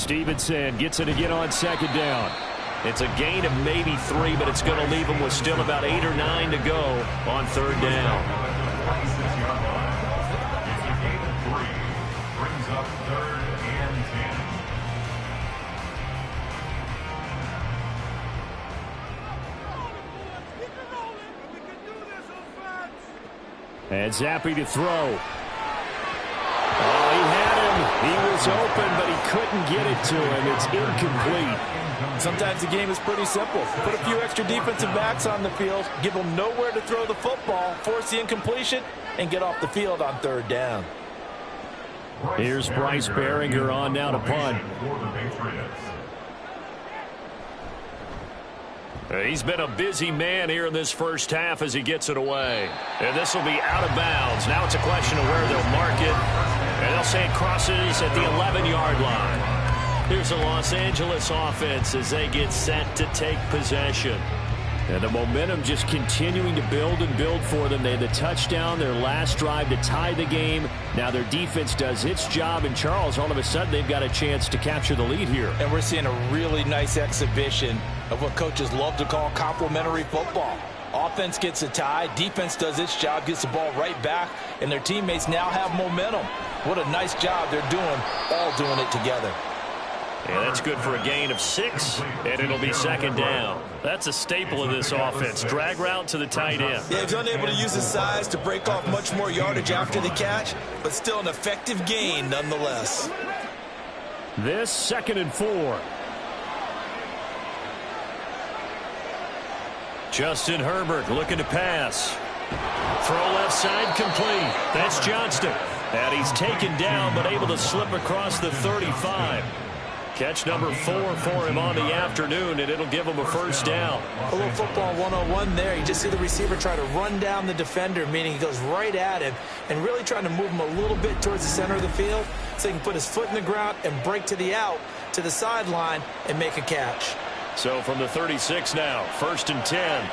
Stevenson gets it again on second down. It's a gain of maybe 3, but it's going to leave them with still about 8 or 9 to go on third down. Brings up 3rd and 10. And Zappi to throw. Oh, he had him. He was open, but he couldn't get it to him. It's incomplete. Sometimes the game is pretty simple. Put a few extra defensive backs on the field, give them nowhere to throw the football, force the incompletion, and get off the field on third down. Here's Bryce Behringer on now to punt. He's been a busy man here in this first half as he gets it away. And this will be out of bounds. Now it's a question of where they'll mark it. And they'll say it crosses at the 11-yard line. Here's the Los Angeles offense as they get set to take possession. And the momentum just continuing to build and build for them. They had the touchdown, their last drive to tie the game. Now their defense does its job, and Charles, all of a sudden, they've got a chance to capture the lead here. And we're seeing a really nice exhibition of what coaches love to call complementary football. Offense gets a tie, defense does its job, gets the ball right back, and their teammates now have momentum. What a nice job they're doing, all doing it together. Yeah, that's good for a gain of 6, and it'll be second down. That's a staple of this offense. Drag route to the tight end. Yeah, he's unable to use his size to break off much more yardage after the catch, but still an effective gain nonetheless. This 2nd and 4. Justin Herbert looking to pass. Throw left side complete. That's Johnston. And he's taken down but able to slip across the 35. Catch number 4 for him on the afternoon, and it'll give him a first down. A little football 101 there. You just see the receiver try to run down the defender, meaning he goes right at him and really trying to move him a little bit towards the center of the field so he can put his foot in the ground and break to the out, to the sideline, and make a catch. So from the 36 now, 1st and 10.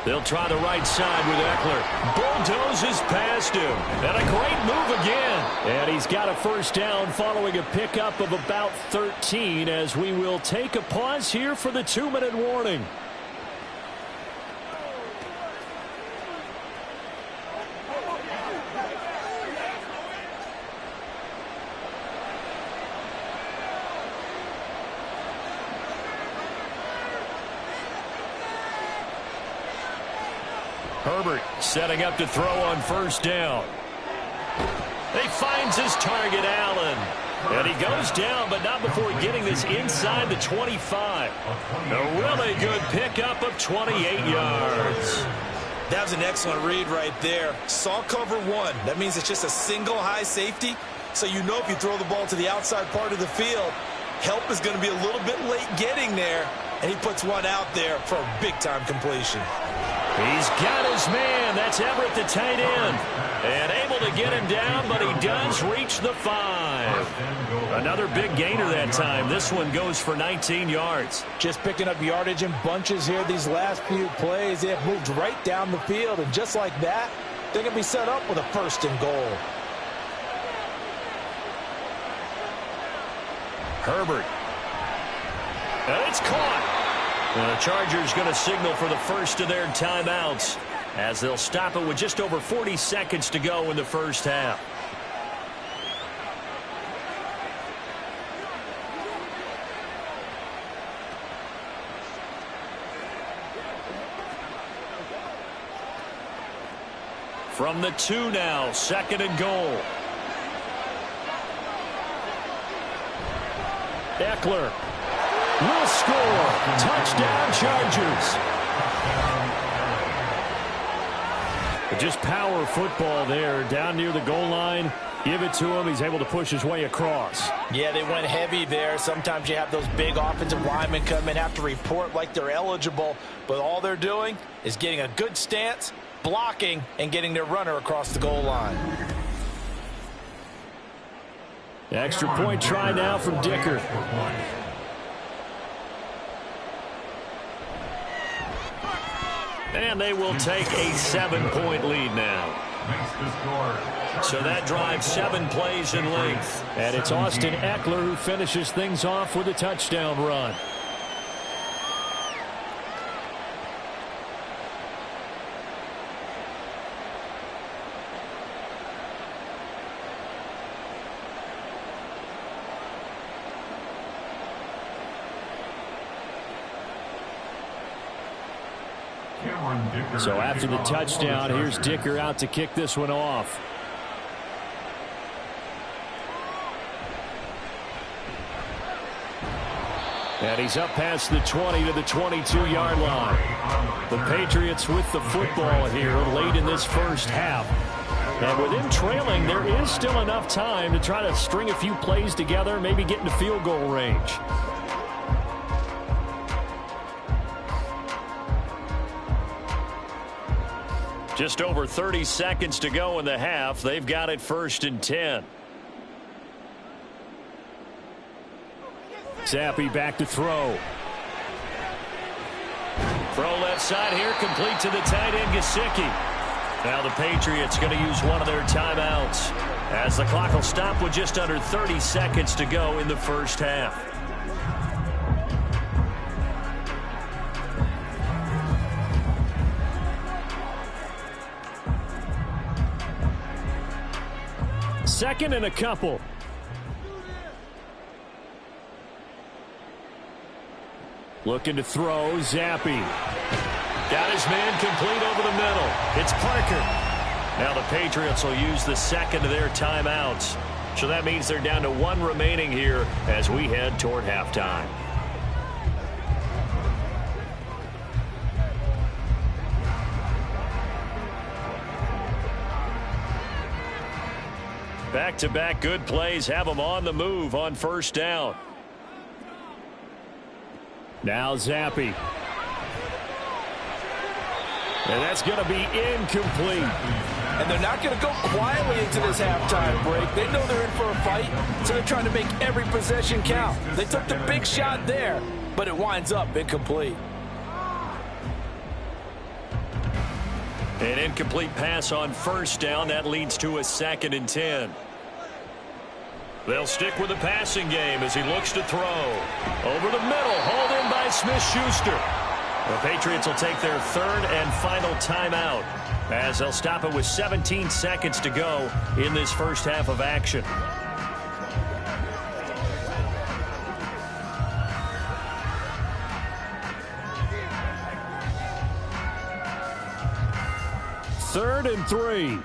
They'll try the right side with Eckler. Bulldozes past him. And a great move again. And he's got a first down following a pickup of about 13 as we will take a pause here for the 2-minute warning. Herbert setting up to throw on first down. He finds his target, Allen. And he goes down, but not before getting this inside the 25. A really good pickup of 28 yards. That was an excellent read right there. Saw cover 1. That means it's just a single high safety. So you know if you throw the ball to the outside part of the field, help is going to be a little bit late getting there. And he puts one out there for a big-time completion. He's got his man. That's Everett, the tight end. And able to get him down, but he does reach the 5. Another big gainer that time. This one goes for 19 yards. Just picking up yardage in bunches here these last few plays. They have moved right down the field, and just like that, they're going to be set up with a 1st and goal. Herbert. And it's caught. And the Chargers going to signal for the first of their timeouts as they'll stop it with just over 40 seconds to go in the first half. From the 2 now, 2nd and goal. Eckler will score. Touchdown, Chargers. Just power football there down near the goal line. Give it to him. He's able to push his way across. Yeah, they went heavy there. Sometimes you have those big offensive linemen come in, have to report like they're eligible, but all they're doing is getting a good stance, blocking, and getting their runner across the goal line. Extra point try now from Dicker. And they will take a 7-point lead now. makes the score. So that drives 7 plays in length. And it's Austin Eckler who finishes things off with a touchdown run. So after the touchdown, here's Dicker out to kick this one off. And he's up past the 20 to the 22-yard line. The Patriots with the football here late in this first half. And with him trailing, there is still enough time to try to string a few plays together, maybe get into field goal range. Just over 30 seconds to go in the half. They've got it 1st and 10. Zappi back to throw. Throw left side here, complete to the tight end, Gesicki. Now the Patriots going to use one of their timeouts as the clock will stop with just under 30 seconds to go in the first half. Second and a couple. Looking to throw, Zappi. Got his man complete over the middle. It's Parker. Now the Patriots will use the second of their timeouts. So that means they're down to 1 remaining here as we head toward halftime. Back-to-back good plays have them on the move on first down. Now Zappi. And that's going to be incomplete. And they're not going to go quietly into this halftime break. They know they're in for a fight, so they're trying to make every possession count. They took the big shot there, but it winds up incomplete. An incomplete pass on first down. That leads to a 2nd and 10. They'll stick with the passing game as he looks to throw. Over the middle, hauled in by Smith-Schuster. The Patriots will take their 3rd and final timeout as they'll stop it with 17 seconds to go in this first half of action. Third and 3.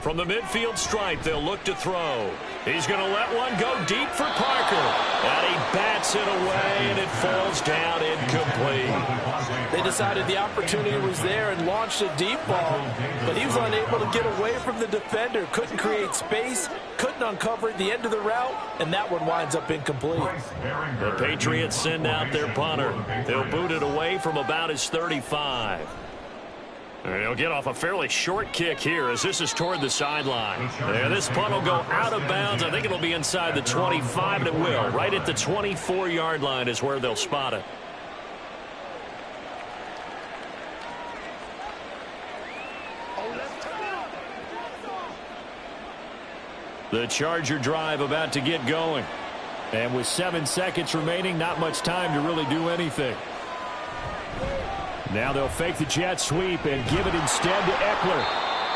From the midfield stripe, they'll look to throw. He's going to let one go deep for Parker. And he bats it away, and it falls down incomplete. They decided the opportunity was there and launched a deep ball, but he was unable to get away from the defender. Couldn't create space, couldn't uncover the end of the route, and that one winds up incomplete. The Patriots send out their punter. They'll boot it away from about his 35. They'll get off a fairly short kick here as this is toward the sideline. And this punt will go out of bounds. I think it'll be inside the 25, and it will. Right at the 24-yard line is where they'll spot it. The Charger drive about to get going. And with 7 seconds remaining, not much time to really do anything. Now they'll fake the jet sweep and give it instead to Eckler.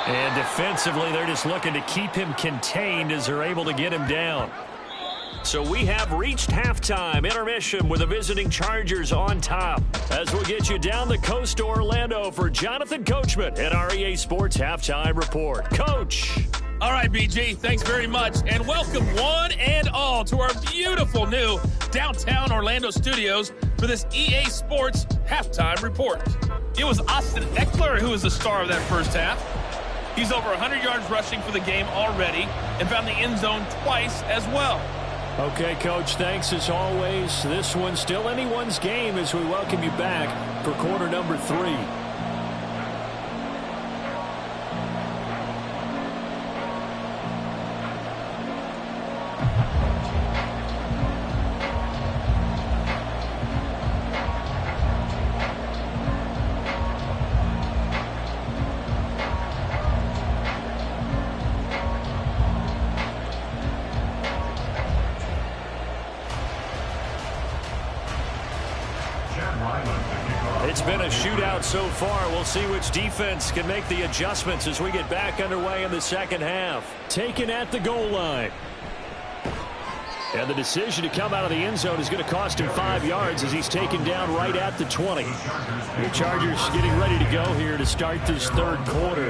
And defensively, they're just looking to keep him contained as they're able to get him down. So we have reached halftime intermission with the visiting Chargers on top. As we'll get you down the coast to Orlando for Jonathan Coachman at our EA Sports Halftime Report. Coach. All right, BG, thanks very much. And welcome one and all to our beautiful new downtown Orlando studios for this EA Sports Halftime Report. It was Austin Eckler who was the star of that first half. He's over 100 yards rushing for the game already and found the end zone twice as well. Okay, Coach, thanks as always. This one's still anyone's game as we welcome you back for quarter number 3. been a shootout so far. We'll see which defense can make the adjustments as we get back underway in the second half. Taken at the goal line. And the decision to come out of the end zone is going to cost him 5 yards as he's taken down right at the 20. The Chargers getting ready to go here to start this third quarter.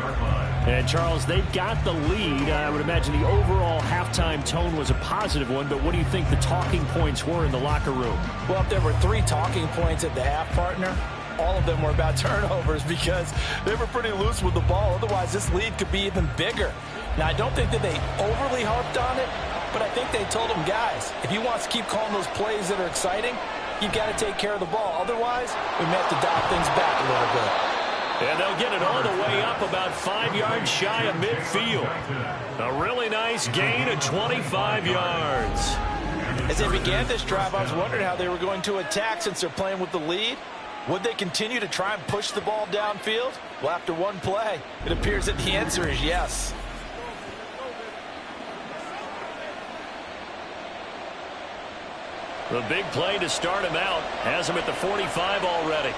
And, Charles, they've got the lead. I would imagine the overall halftime tone was a positive one, but what do you think the talking points were in the locker room? Well, if there were 3 talking points at the half, partner, all of them were about turnovers because they were pretty loose with the ball. Otherwise, this lead could be even bigger. Now, I don't think that they overly harped on it, but I think they told them, guys, if he wants to keep calling those plays that are exciting, you've got to take care of the ball. Otherwise, we may have to dial things back a little bit. And they'll get it all the way up about 5 yards shy of midfield. A really nice gain of 25 yards. As they began this drive, I was wondering how they were going to attack since they're playing with the lead. Would they continue to try and push the ball downfield? Well, after one play, it appears that the answer is yes. The big play to start him out has him at the 45 already.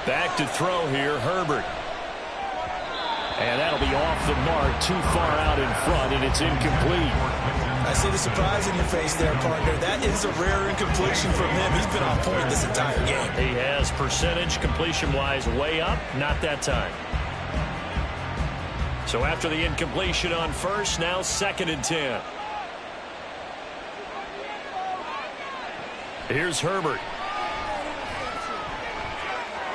Back to throw here, Herbert. And that'll be off the mark, too far out in front, and it's incomplete. I see the surprise in your face there, partner. That is a rare incompletion from him. He's been on point this entire game. He has percentage completion-wise way up, not that time. So after the incompletion on first, now 2nd and 10. Here's Herbert.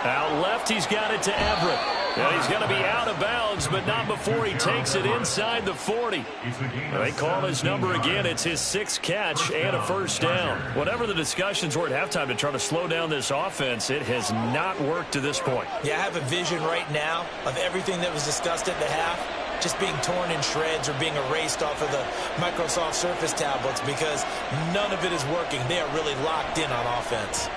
Out left, he's got it to Everett. And he's going to be out of bounds, but not before he takes it inside the 40. They call his number again. It's his 6th catch and a first down. Whatever the discussions were at halftime to try to slow down this offense, it has not worked to this point. Yeah, I have a vision right now of everything that was discussed at the half just being torn in shreds or being erased off of the Microsoft Surface tablets because none of it is working. They are really locked in on offense.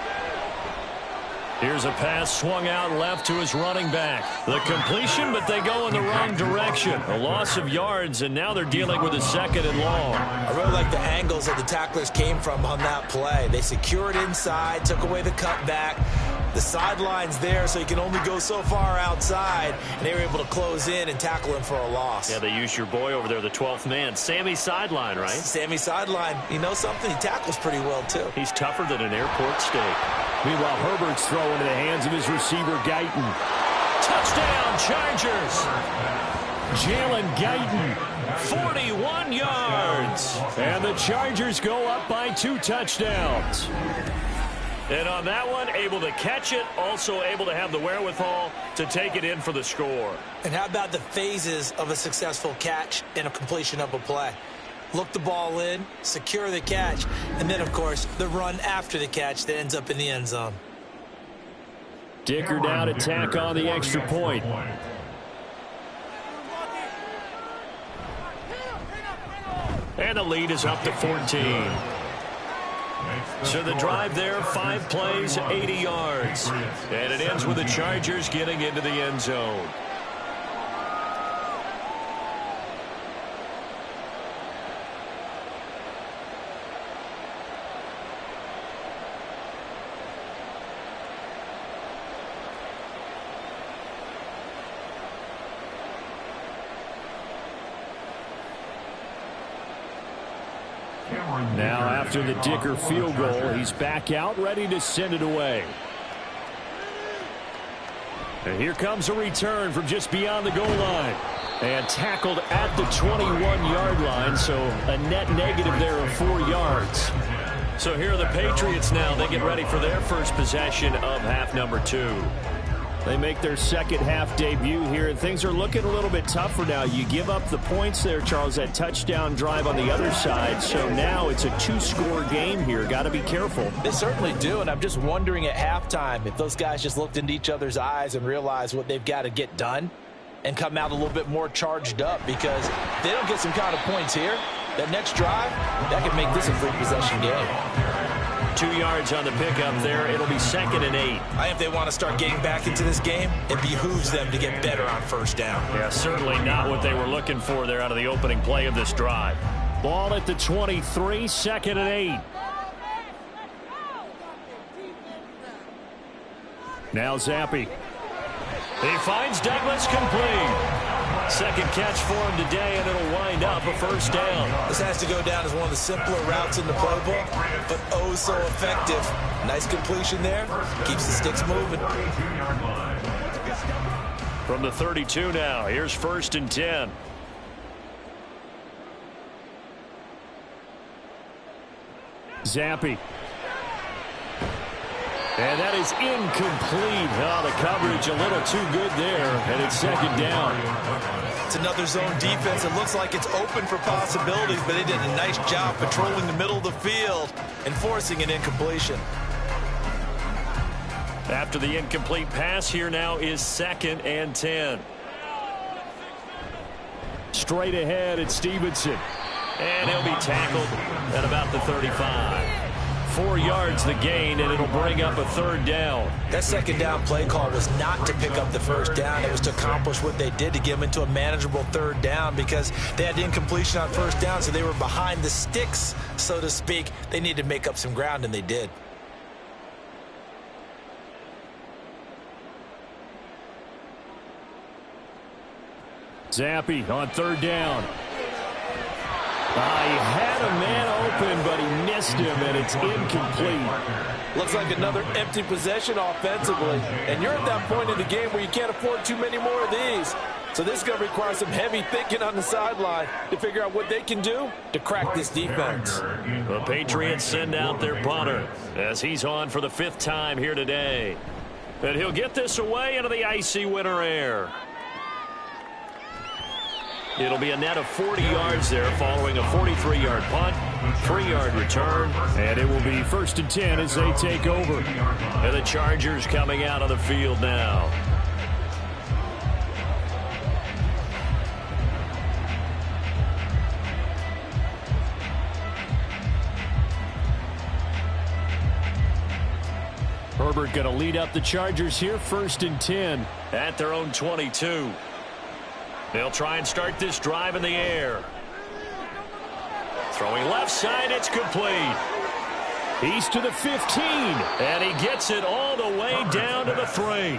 Here's a pass swung out left to his running back. The completion, but they go in the wrong direction. A loss of yards, and now they're dealing with a 2nd and long. I really like the angles that the tacklers came from on that play. They secured inside, took away the cutback. The sideline's there, so you can only go so far outside, and they were able to close in and tackle him for a loss. Yeah, they used your boy over there, the 12th man. Sammy Sideline, right? Sammy Sideline. You know something? He tackles pretty well, too. He's tougher than an airport steak. Meanwhile, Herbert's throw into the hands of his receiver, Guyton. Touchdown, Chargers! Jalen Guyton, 41 yards. And the Chargers go up by 2 touchdowns. And on that one, able to catch it, also able to have the wherewithal to take it in for the score. And how about the phases of a successful catch and a completion of a play? Look the ball in, secure the catch, and then, of course, the run after the catch that ends up in the end zone. Dicker down to tack on the extra point. And the lead is up to 14. So the drive there, 5 plays, 80 yards. And it ends with the Chargers getting into the end zone. Now after the Dicker field goal, he's back out ready to send it away. And here comes a return from just beyond the goal line. And tackled at the 21-yard line, so a net negative there of 4 yards. So here are the Patriots now. They get ready for their first possession of half number 2. They make their second half debut here, and things are looking a little bit tougher now. You give up the points there, Charles, that touchdown drive on the other side. So now it's a 2-score game here. Got to be careful. They certainly do, and I'm just wondering at halftime if those guys just looked into each other's eyes and realized what they've got to get done and come out a little bit more charged up, because if they don't get some kind of points here, that next drive, that could make this a free possession game. 2 yards on the pickup there. It'll be 2nd and 8. If they want to start getting back into this game, it behooves them to get better on first down. Yeah, certainly not what they were looking for there out of the opening play of this drive. Ball at the 23, 2nd and 8. Now Zappi. He finds Douglas complete. Second catch for him today, and it'll wind up a first down. This has to go down as one of the simpler routes in the playbook, but oh so effective. Nice completion there. Keeps the sticks moving. From the 32 now, here's 1st and 10. Zappi. And that is incomplete. Oh, the coverage a little too good there, and it's 2nd down. It's another zone defense. It looks like it's open for possibilities, but they did a nice job patrolling the middle of the field and forcing an incompletion. After the incomplete pass, here now is 2nd and 10. Straight ahead, it's Stevenson. And he'll be tackled at about the 35. 4 yards the gain, and it'll bring up a 3rd down. That 2nd down play call was not to pick up the 1st down. It was to accomplish what they did, to get them into a manageable 3rd down, because they had incompletion on 1st down, so they were behind the sticks, so to speak. They needed to make up some ground, and they did. Zappi on 3rd down. He had a man open, but he missed him, and it's incomplete. Looks like another empty possession offensively. And you're at that point in the game where you can't afford too many more of these. So this is going to require some heavy thinking on the sideline to figure out what they can do to crack this defense. The Patriots send out their punter as he's on for the 5th time here today. And he'll get this away into the icy winter air. It'll be a net of 40 yards there following a 43-yard punt, 3-yard return. And it will be 1st and 10 as they take over. And the Chargers coming out on the field now. Herbert going to lead up the Chargers here, 1st and 10. At their own 22. They'll try and start this drive in the air. Throwing left side, it's complete. He's to the 15. And he gets it all the way down to the 3.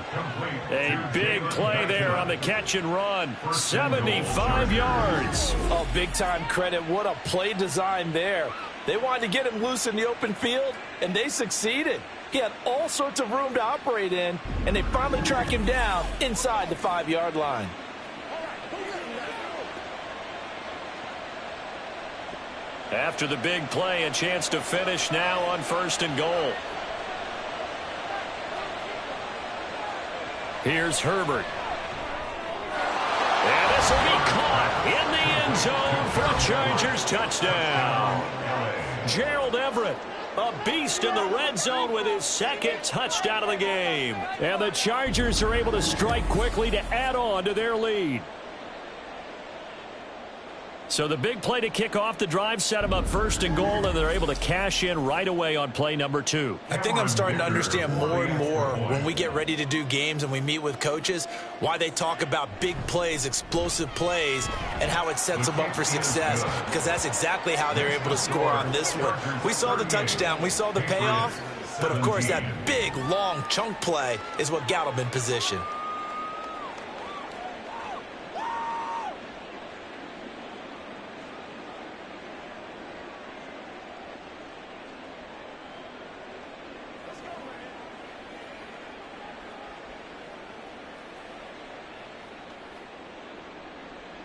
A big play there on the catch and run. 75 yards. Oh, big-time credit. What a play design there. They wanted to get him loose in the open field, and they succeeded. He had all sorts of room to operate in, and they finally track him down inside the 5-yard line. After the big play, a chance to finish now on 1st and goal. Here's Herbert. And this will be caught in the end zone for a Chargers touchdown. Gerald Everett, a beast in the red zone with his 2nd touchdown of the game. And the Chargers are able to strike quickly to add on to their lead. So the big play to kick off the drive set them up 1st and goal, and they're able to cash in right away on play number 2. I think I'm starting to understand more and more when we get ready to do games and we meet with coaches why they talk about big plays, explosive plays, and how it sets them up for success, because that's exactly how they're able to score on this one. We saw the touchdown. We saw the payoff. But, of course, that big, long chunk play is what got them in position.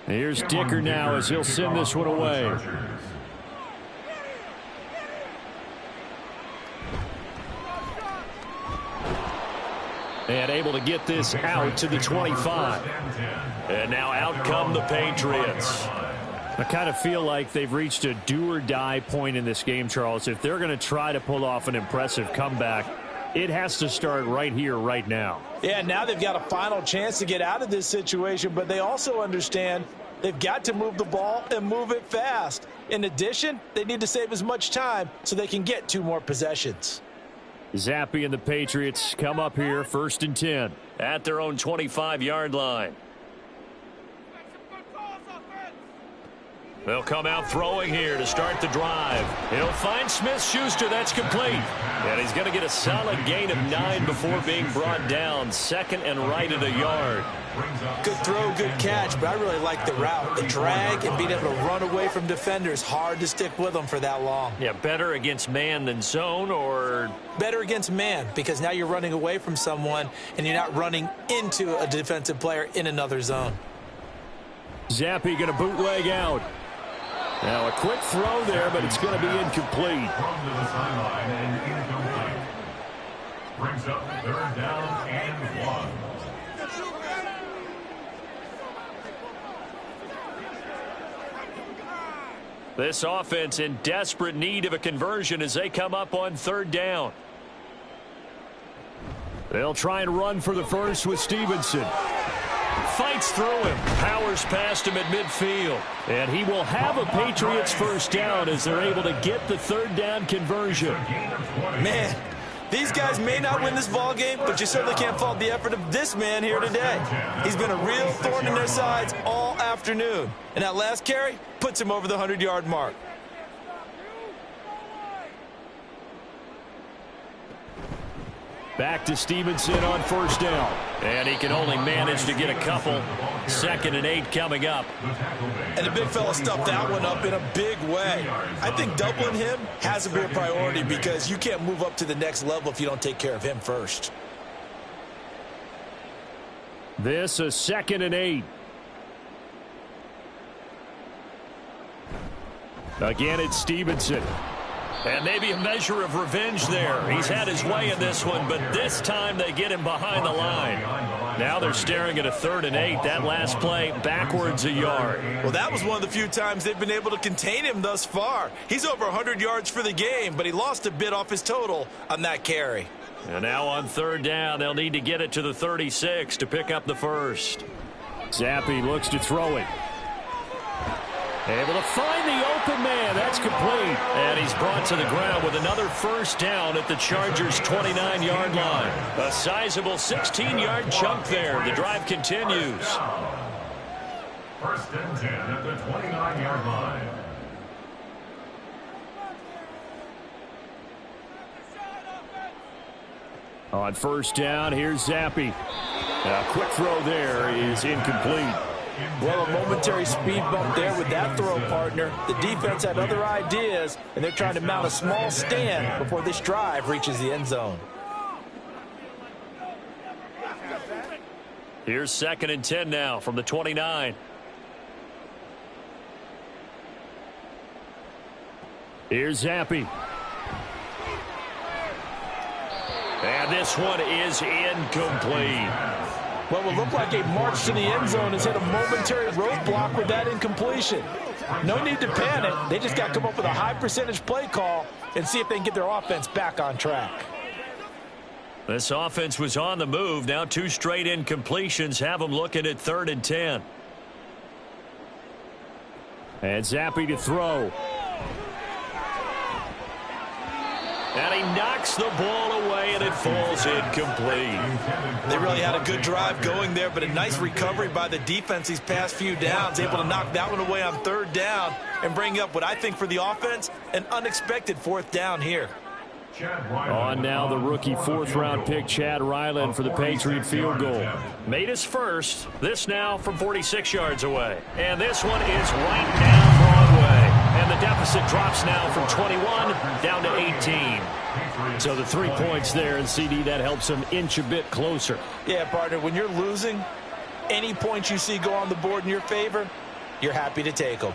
Here's Dicker now as he'll send this one away. And able to get this out to the 25. And now out come the Patriots. I kind of feel like they've reached a do-or-die point in this game, Charles. If they're going to try to pull off an impressive comeback, it has to start right here, right now. Yeah, now they've got a final chance to get out of this situation, but they also understand they've got to move the ball and move it fast. In addition, they need to save as much time so they can get 2 more possessions. Zappi and the Patriots come up here, 1st and 10. At their own 25-yard line. They'll come out throwing here to start the drive. He'll find Smith-Schuster. That's complete. And he's going to get a solid gain of 9 before being brought down. Second and right at a yard. Good throw, good catch, but I really like the route. The drag and being able to run away from defenders. Hard to stick with them for that long. Yeah, better against man than zone, or? Better against man, because now you're running away from someone and you're not running into a defensive player in another zone. Zappi going to bootleg out. Now a quick throw there, but it's going to be incomplete. Thrown to the sideline and incomplete. Brings up 3rd down and 1. This offense in desperate need of a conversion as they come up on 3rd down. They'll try and run for the first with Stevenson. Fights through him. Powers past him at midfield. And he will have a Patriots first down as they're able to get the 3rd down conversion. Man, these guys may not win this ball game, but you certainly can't fault the effort of this man here today. He's been a real thorn in their sides all afternoon. And that last carry puts him over the 100-yard mark. Back to Stevenson on first down. And he can only manage to get a couple. 2nd and 8 coming up. And the big fella stuffed that one up in a big way. I think doubling him has to be a priority because you can't move up to the next level if you don't take care of him first. This a 2nd and 8. Again, it's Stevenson. And maybe a measure of revenge there. He's had his way in this one, but this time they get him behind the line. Now they're staring at a 3rd and 8. That last play backwards a yard. Well, that was one of the few times they've been able to contain him thus far. He's over 100 yards for the game, but he lost a bit off his total on that carry. And now on 3rd down, they'll need to get it to the 36 to pick up the first. Zappi looks to throw it. Able to find the open man. That's complete. And he's brought to the ground with another first down at the Chargers' 29-yard line. A sizable 16-yard chunk there. The drive continues. 1st and 10 at the 29-yard line. On first down, here's Zappi. A quick throw there is incomplete. Well, a momentary speed bump there with that throw, partner. The defense had other ideas, and they're trying to mount a small stand before this drive reaches the end zone. Here's 2nd and 10 now from the 29. Here's Zappi. And this one is incomplete. What will look like a march to the end zone has hit a momentary roadblock with that incompletion. No need to panic. They just got to come up with a high percentage play call and see if they can get their offense back on track. This offense was on the move. Now 2 straight incompletions have them looking at 3rd and 10. And Zappi to throw. And he knocks the ball away, and it falls incomplete. They really had a good drive going there, but a nice recovery by the defense these past few downs, able to knock that one away on 3rd down and bring up what I think for the offense, an unexpected 4th down here. On now the rookie 4th-round pick, Chad Ryland, for the Patriot field goal. Made his first. This now from 46 yards away. And this one is right down Broadway. And the deficit drops now from 21 down to 18. So the 3 points there, and CD, that helps them inch a bit closer. Yeah, partner, when you're losing, any points you see go on the board in your favor, you're happy to take them.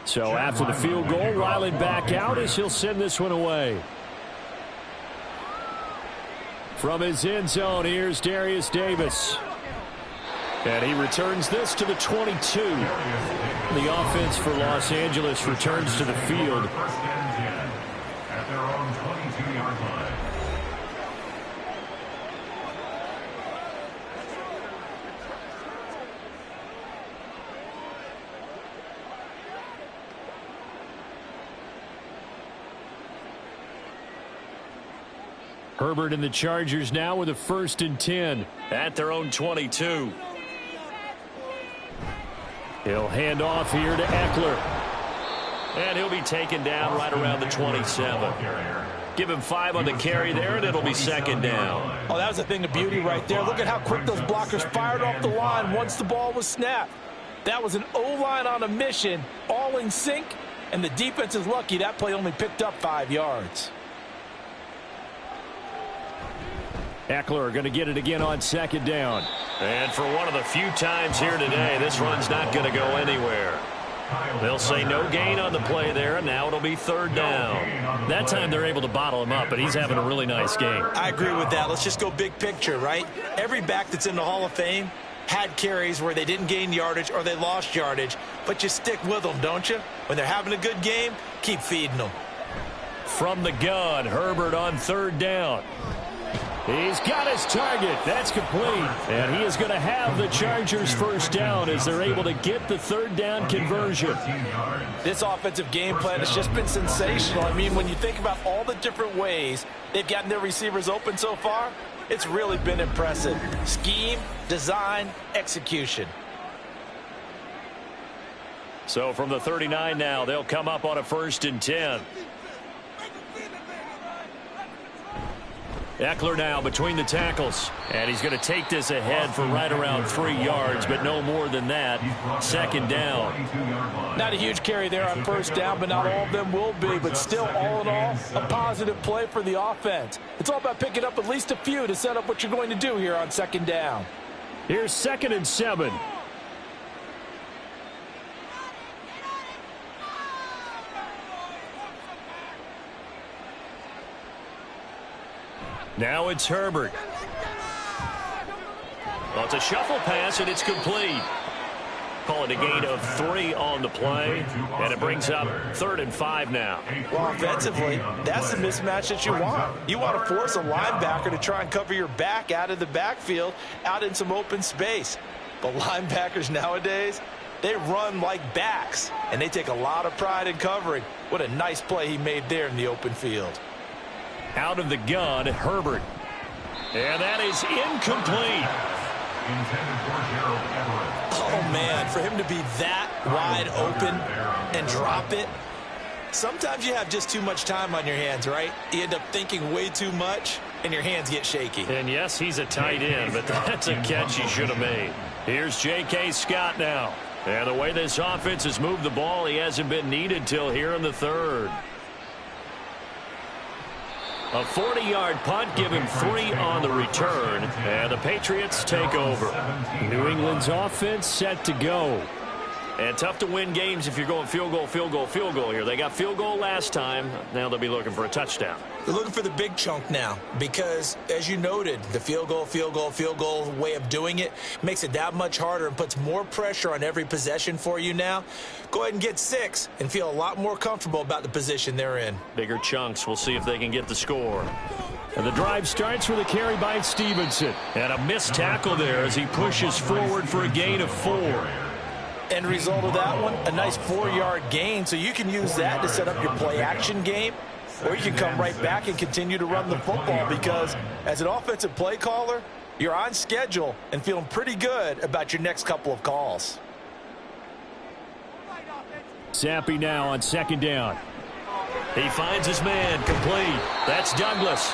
So after the field goal, Ryland back out as he'll send this one away. From his end zone, here's Darius Davis. And he returns this to the 22. The offense for Los Angeles returns to the field. at their own 22-yard line. Herbert and the Chargers now with a 1st and 10. At their own 22. He'll hand off here to Eckler. And he'll be taken down right around the 27. Give him 5 on the carry there, and it'll be 2nd down. Oh, that was a thing of beauty right there. Look at how quick those blockers fired off the line once the ball was snapped. That was an O-line on a mission, all in sync, and the defense is lucky that play only picked up 5 yards. Eckler going to get it again on 2nd down. And for one of the few times here today, this run's not going to go anywhere. They'll say no gain on the play there, and now it'll be 3rd down. That time they're able to bottle him up, but he's having a really nice game. I agree with that. Let's just go big picture, right? Every back that's in the Hall of Fame had carries where they didn't gain yardage or they lost yardage, but you stick with them, don't you? When they're having a good game, keep feeding them. From the gun, Herbert on 3rd down. He's got his target. That's complete. And he is going to have the Chargers 1st down as they're able to get the 3rd down conversion. This offensive game plan has just been sensational. I mean, when you think about all the different ways they've gotten their receivers open so far, it's really been impressive. Scheme, design, execution. So from the 39 now, they'll come up on a 1st and 10. Eckler now between the tackles. And he's going to take this ahead for right around 3 yards, but no more than that. 2nd down. Not a huge carry there on 1st down, but not all of them will be. But still, all in all, a positive play for the offense. It's all about picking up at least a few to set up what you're going to do here on 2nd down. Here's 2nd and 7. Now it's Herbert. Well, it's a shuffle pass, and it's complete. Call it a gain of 3 on the play, and it brings up 3rd and 5 now. Well, offensively, that's the mismatch that you want. You want to force a linebacker to try and cover your back out of the backfield, out in some open space. But linebackers nowadays, they run like backs, and they take a lot of pride in covering. What a nice play he made there in the open field. Out of the gun, Herbert. And that is incomplete. Oh, man, for him to be that wide open and drop it. Sometimes you have just too much time on your hands, right? You end up thinking way too much, and your hands get shaky. And, yes, he's a tight end, but that's a catch he should have made. Here's J.K. Scott now. And the way this offense has moved the ball, he hasn't been needed till here in the 3rd. A 40-yard punt, give him 3 on the return, and the Patriots take over. New England's offense set to go. And tough to win games if you're going field goal, field goal, field goal here. They got field goal last time. Now they'll be looking for a touchdown. They're looking for the big chunk now because, as you noted, the field goal way of doing it makes it that much harder and puts more pressure on every possession for you now. Go ahead and get 6 and feel a lot more comfortable about the position they're in. Bigger chunks. We'll see if they can get the score. And the drive starts with a carry by Stevenson. And a missed tackle there as he pushes forward for a gain of 4. End result of that one, a nice 4-yard gain, so you can use that to set up your play-action game, or you can come right back and continue to run the football because as an offensive play caller, you're on schedule and feeling pretty good about your next couple of calls. Zappi now on 2nd down. He finds his man, complete. That's Douglas.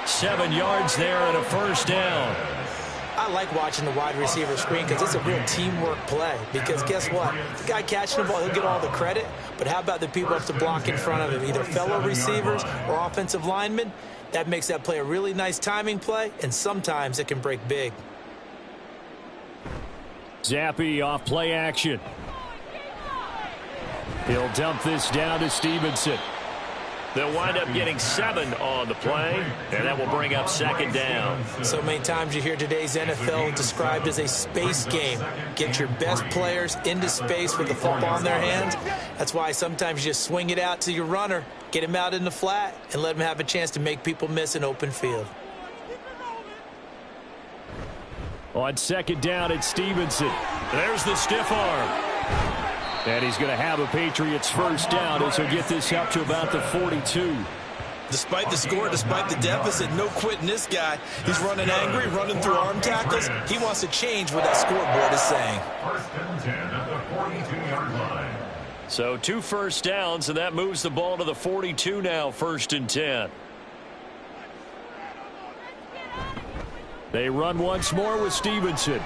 7 yards there and a 1st down. I like watching the wide receiver screen because it's a real teamwork play. Because guess what? The guy catching the ball, he'll get all the credit. But how about the people up to block in front of him, either fellow receivers or offensive linemen? That makes that play a really nice timing play, and sometimes it can break big. Zappi off play action. He'll dump this down to Stevenson. They'll wind up getting 7 on the play, and that will bring up 2nd down. So many times you hear today's NFL described as a space game. Get your best players into space with the football in their hands. That's why sometimes you just swing it out to your runner, Get him out in the flat and let him have a chance to make people miss an open field. On second down, it's Stevenson. There's the stiff arm. And he's going to have a Patriots first down as he'll get this up to about the 42. Despite the score, despite the deficit, no quitting this guy. He's running angry, running through arm tackles. He wants to change what that scoreboard is saying. First and 10 at the 42-yard line. So 2 first downs, and that moves the ball to the 42 now, first and 10. They run once more with Stevenson.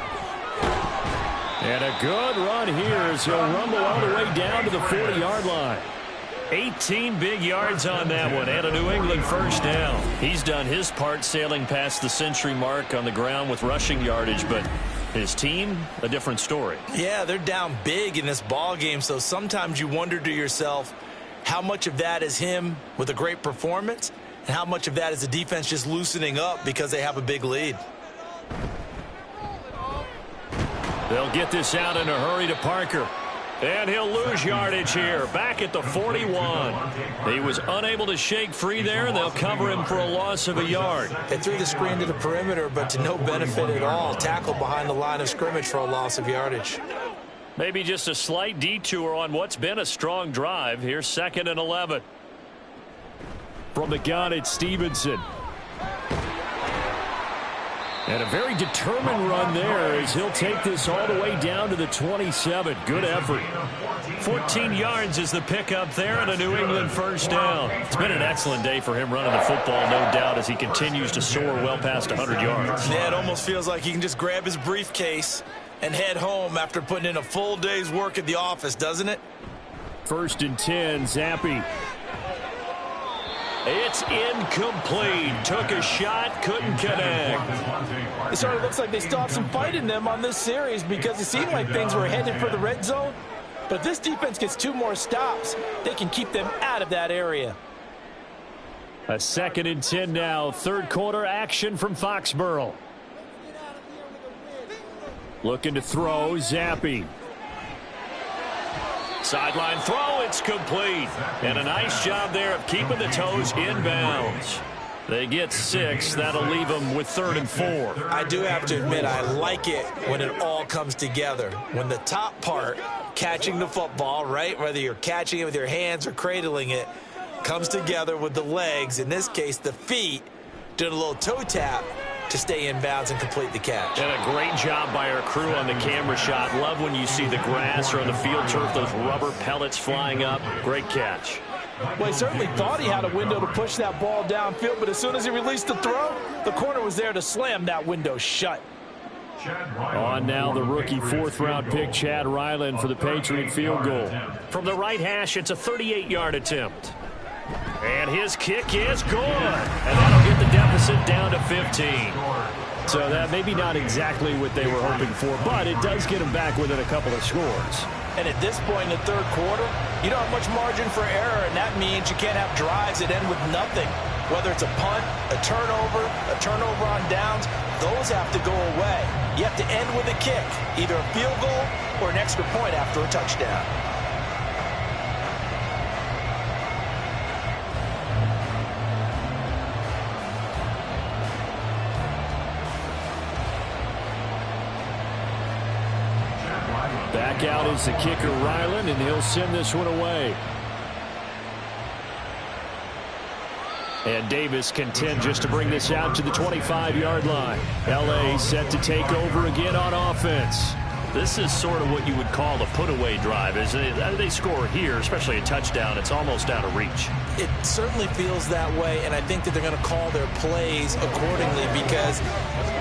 And a good run here as he'll rumble all the way down to the 40-yard line. 18 big yards on that one, and a New England first down. He's done his part sailing past the century mark on the ground with rushing yardage, but his team, a different story. Yeah, they're down big in this ball game, so sometimes you wonder to yourself how much of that is him with a great performance and how much of that is the defense just loosening up because they have a big lead. They'll get this out in a hurry to Parker. And he'll lose yardage here, back at the 41. He was unable to shake free there, and they'll cover him for a loss of a yard. They threw the screen to the perimeter, but to no benefit at all. Tackled behind the line of scrimmage for a loss of yardage. Maybe just a slight detour on what's been a strong drive. Here's 2nd and 11. From the gun, it's Stevenson. And a very determined run there as he'll take this all the way down to the 27. Good effort. 14 yards is the pickup there and a New England first down. It's been an excellent day for him running the football, no doubt, as he continues to soar well past 100 yards. Yeah, it almost feels like he can just grab his briefcase and head home after putting in a full day's work at the office, doesn't it? 1st and 10, Zappi. It's incomplete. Took a shot, couldn't connect. It sort of looks like they still have some fight in them on this series because it seemed like things were headed for the red zone. But if this defense gets 2 more stops, they can keep them out of that area. A 2nd and 10 now. 3rd quarter action from Foxborough. Looking to throw, Zappi. Sideline throw, it's complete. And a nice job there of keeping the toes inbounds. They get 6. That'll leave them with 3rd and 4. I do have to admit, I like it when it all comes together. When the top part, catching the football, right, whether you're catching it with your hands or cradling it, comes together with the legs, in this case the feet, doing a little toe tap to stay in bounds and complete the catch. And a great job by our crew on the camera shot. Love when you see the grass or on the field turf, those rubber pellets flying up. Great catch. Well, he certainly thought he had a window to push that ball downfield, but as soon as he released the throw, the corner was there to slam that window shut. On now the rookie 4th-round pick, Chad Ryland, for the Patriot field goal. From the right hash, it's a 38-yard attempt. And his kick is good. And that'll get the deficit down to 15. So that maybe not exactly what they were hoping for, but it does get them back within a couple of scores. And at this point in the 3rd quarter, you don't have much margin for error, and that means you can't have drives that end with nothing. Whether it's a punt, a turnover on downs, those have to go away. You have to end with a kick, either a field goal or an extra point after a touchdown. Back out is the kicker, Ryland, and he'll send this one away. And Davis content just to bring this out to the 25-yard line. L.A. set to take over again on offense. This is sort of what you would call a put-away drive. As they score here, especially a touchdown, it's almost out of reach. It certainly feels that way, and I think that they're going to call their plays accordingly because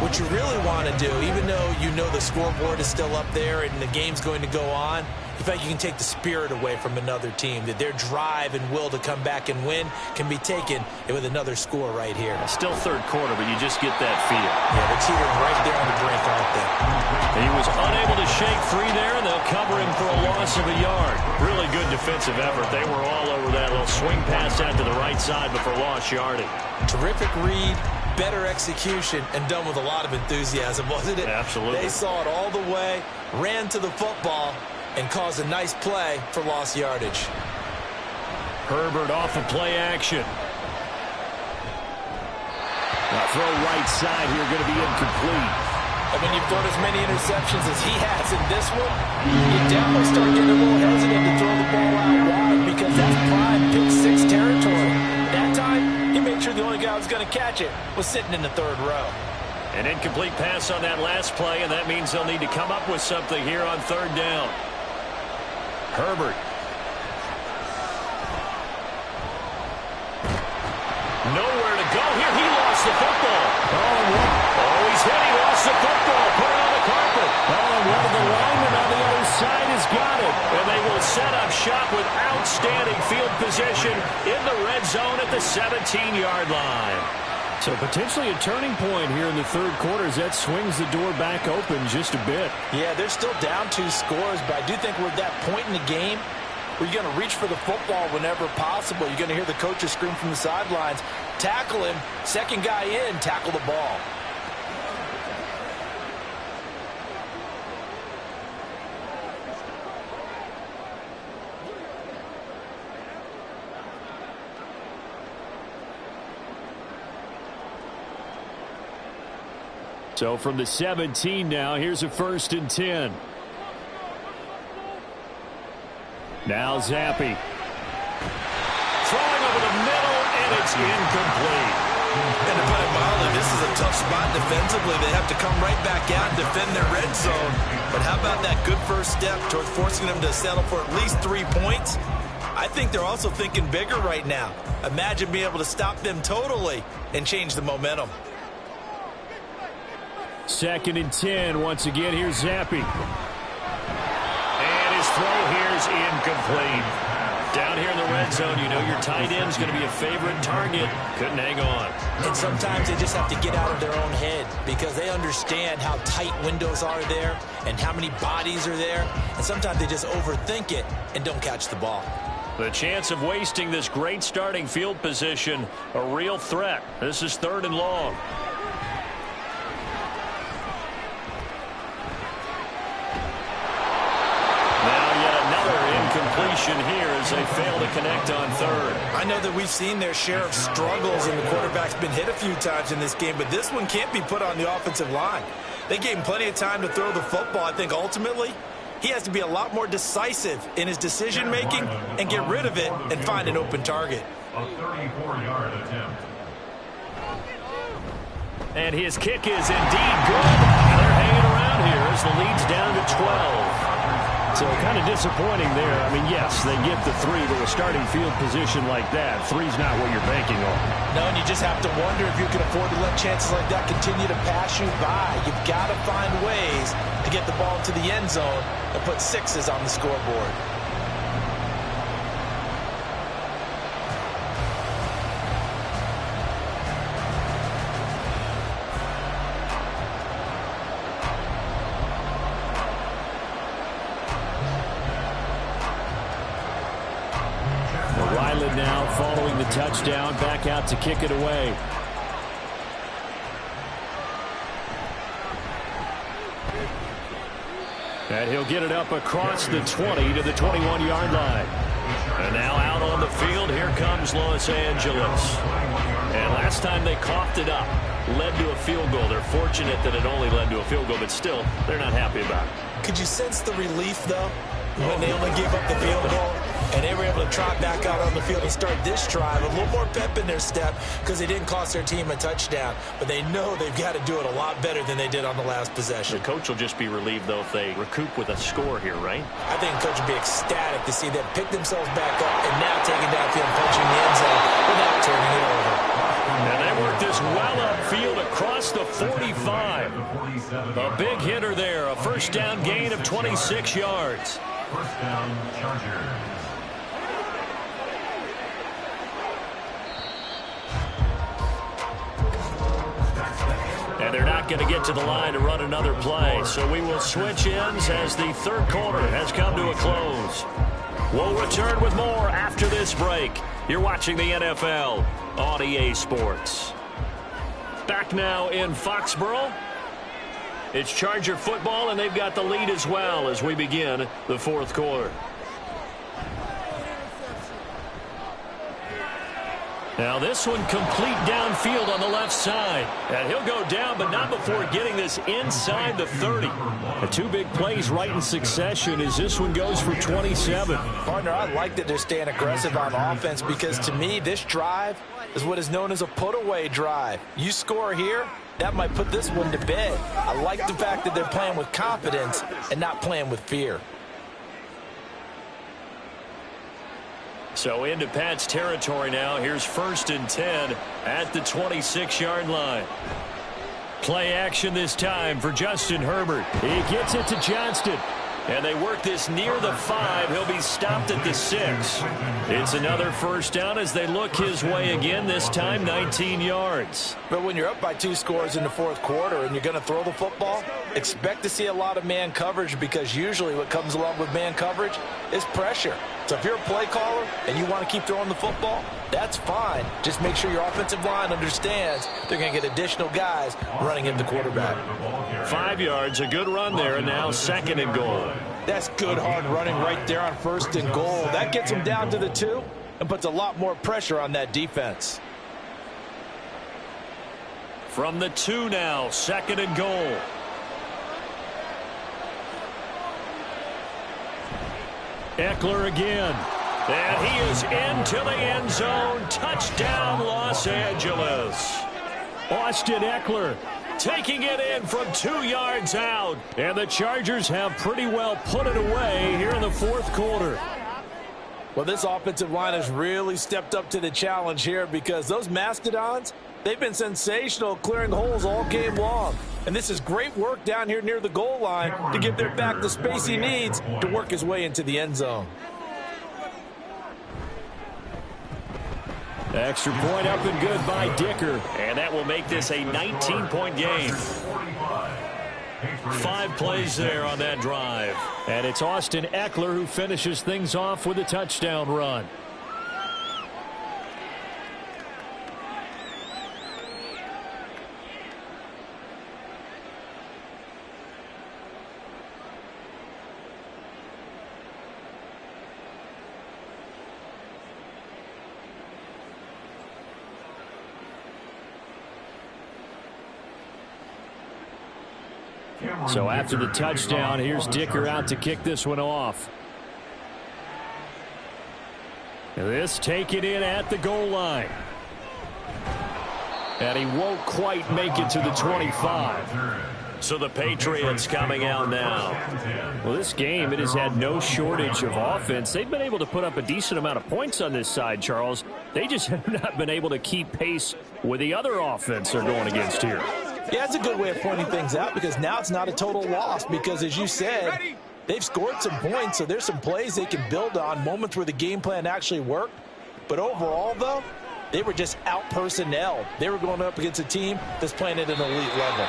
what you really want to do, even though you know the scoreboard is still up there and the game's going to go on, in fact, you can take the spirit away from another team, that their drive and will to come back and win can be taken with another score right here. Still 3rd quarter, but you just get that feel. Yeah, they're teetering right there on the brink, aren't they? He was unable to shake free there, and they'll cover him for a loss of a yard. Really good defensive effort. They were all over that little swing pass out to the right side, but for lost yardage. Terrific read, better execution, and done with a lot of enthusiasm, wasn't it? Absolutely. They saw it all the way, ran to the football, and caused a nice play for lost yardage. Herbert off of play action. Now throw right side here, going to be incomplete. And when you've thrown as many interceptions as he has in this one, you definitely start getting a little hesitant to throw the ball out wide because that's prime pick six territory. That time, he made sure the only guy who was going to catch it was sitting in the third row. An incomplete pass on that last play, and that means they'll need to come up with something here on third down. Herbert. Nowhere to go here. He lost the football. Oh, he's hit. He lost the football. Put it on the carpet. Oh, and one of the linemen on the other side has got it. And they will set up shop with outstanding field position in the red zone at the 17-yard line. So potentially a turning point here in the third quarter as that swings the door back open just a bit. Yeah, they're still down 2 scores, but I do think we're at that point in the game where you're going to reach for the football whenever possible. You're going to hear the coaches scream from the sidelines, tackle him, second guy in, tackle the ball. So from the 17 now, here's a 1st and 10. Now Zappi. Throwing over the middle, and it's incomplete. And to put it mildly, this is a tough spot defensively. They have to come right back out and defend their red zone. But how about that good first step towards forcing them to settle for at least 3 points? I think they're also thinking bigger right now. Imagine being able to stop them totally and change the momentum. 2nd and 10. Once again, here's Zappi. And his throw here's incomplete. Down here in the red zone, you know your tight end's going to be a favorite target. Couldn't hang on. And sometimes they just have to get out of their own head because they understand how tight windows are there and how many bodies are there. And sometimes they just overthink it and don't catch the ball. The chance of wasting this great starting field position, a real threat. This is 3rd and long. Completion here as they fail to connect on 3rd. I know that we've seen their share of struggles and the quarterback's been hit a few times in this game, but this one can't be put on the offensive line. They gave him plenty of time to throw the football. I think ultimately he has to be a lot more decisive in his decision making and get rid of it and find an open target. A 34-yard attempt. And his kick is indeed good. And they're hanging around here as the lead's down to 12. So kind of disappointing there. I mean, yes, they get the 3, but a starting field position like that, 3's not what you're banking on. No, and you just have to wonder if you can afford to let chances like that continue to pass you by. You've got to find ways to get the ball to the end zone and put 6s on the scoreboard. Now following the touchdown, back out to kick it away. And he'll get it up across the 20 to the 21-yard line. And now out on the field, here comes Los Angeles. And last time they coughed it up, led to a field goal. They're fortunate that it only led to a field goal, but still, they're not happy about it. Could you sense the relief, though, when they only gave up the field goal? And they were able to trot back out on the field and start this drive. A little more pep in their step because they didn't cost their team a touchdown. But they know they've got to do it a lot better than they did on the last possession. The coach will just be relieved, though, if they recoup with a score here, right? I think the coach will be ecstatic to see them pick themselves back up and now taking downfield and punching the end zone without turning it over. And they work this well upfield across the 45. A big hitter there. A first down gain of 26 yards. First down, Chargers. And they're not going to get to the line to run another play. So we will switch ends as the third quarter has come to a close. We'll return with more after this break. You're watching the NFL on EA Sports. Back now in Foxborough. It's Charger football, and they've got the lead as well as we begin the fourth quarter. Now this one complete downfield on the left side. And he'll go down, but not before getting this inside the 30. The two big plays right in succession as this one goes for 27. Partner, I like that they're staying aggressive on offense because to me, this drive is what is known as a put-away drive. You score here, that might put this one to bed. I like the fact that they're playing with confidence and not playing with fear. So into Pat's territory now. Here's 1st and 10 at the 26-yard line. Play action this time for Justin Herbert. He gets it to Johnston. And they work this near the 5. He'll be stopped at the 6. It's another first down as they look his way again, this time 19 yards. But when you're up by 2 scores in the 4th quarter and you're going to throw the football, expect to see a lot of man coverage because usually what comes along with man coverage is pressure. So if you're a play caller and you want to keep throwing the football, that's fine. Just make sure your offensive line understands they're going to get additional guys running at the quarterback. 5 yards, a good run there, and now 2nd and goal. That's good hard running right there on 1st and goal. That gets them down to the 2 and puts a lot more pressure on that defense. From the 2 now, 2nd and goal. Eckler again. And he is into the end zone. Touchdown, Los Angeles. Austin Eckler taking it in from 2 yards out. And the Chargers have pretty well put it away here in the 4th quarter. Well, this offensive line has really stepped up to the challenge here because those Mastodons, they've been sensational clearing holes all game long. And this is great work down here near the goal line to give their back the space he needs to work his way into the end zone. Extra point up and good by Dicker. And that will make this a 19-point game. 5 plays there on that drive. And it's Austin Eckler who finishes things off with a touchdown run. So after the touchdown, here's Dicker out to kick this one off. This taken in at the goal line. And he won't quite make it to the 25. So the Patriots coming out now. Well, this game, it has had no shortage of offense. They've been able to put up a decent amount of points on this side, Charles. They just have not been able to keep pace with the other offense they're going against here. Yeah, that's a good way of pointing things out because now it's not a total loss because, as you said, they've scored some points, so there's some plays they can build on, moments where the game plan actually worked. But overall, though, they were just out-personnel. They were going up against a team that's playing at an elite level.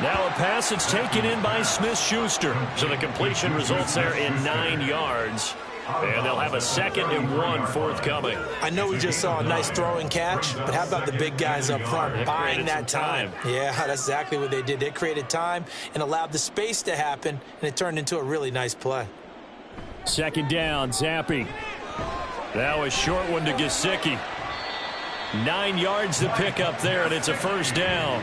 Now a pass that's taken in by Smith-Schuster. So the completion results there in 9 yards. And they'll have a 2nd and 1 forthcoming. I know we just saw a nice throwing catch, but how about the big guys up front buying that time? Yeah, that's exactly what they did. They created time and allowed the space to happen, and it turned into a really nice play. 2nd down, Zappi. Now a short one to Gesicki. 9 yards to pick up there, and it's a 1st down.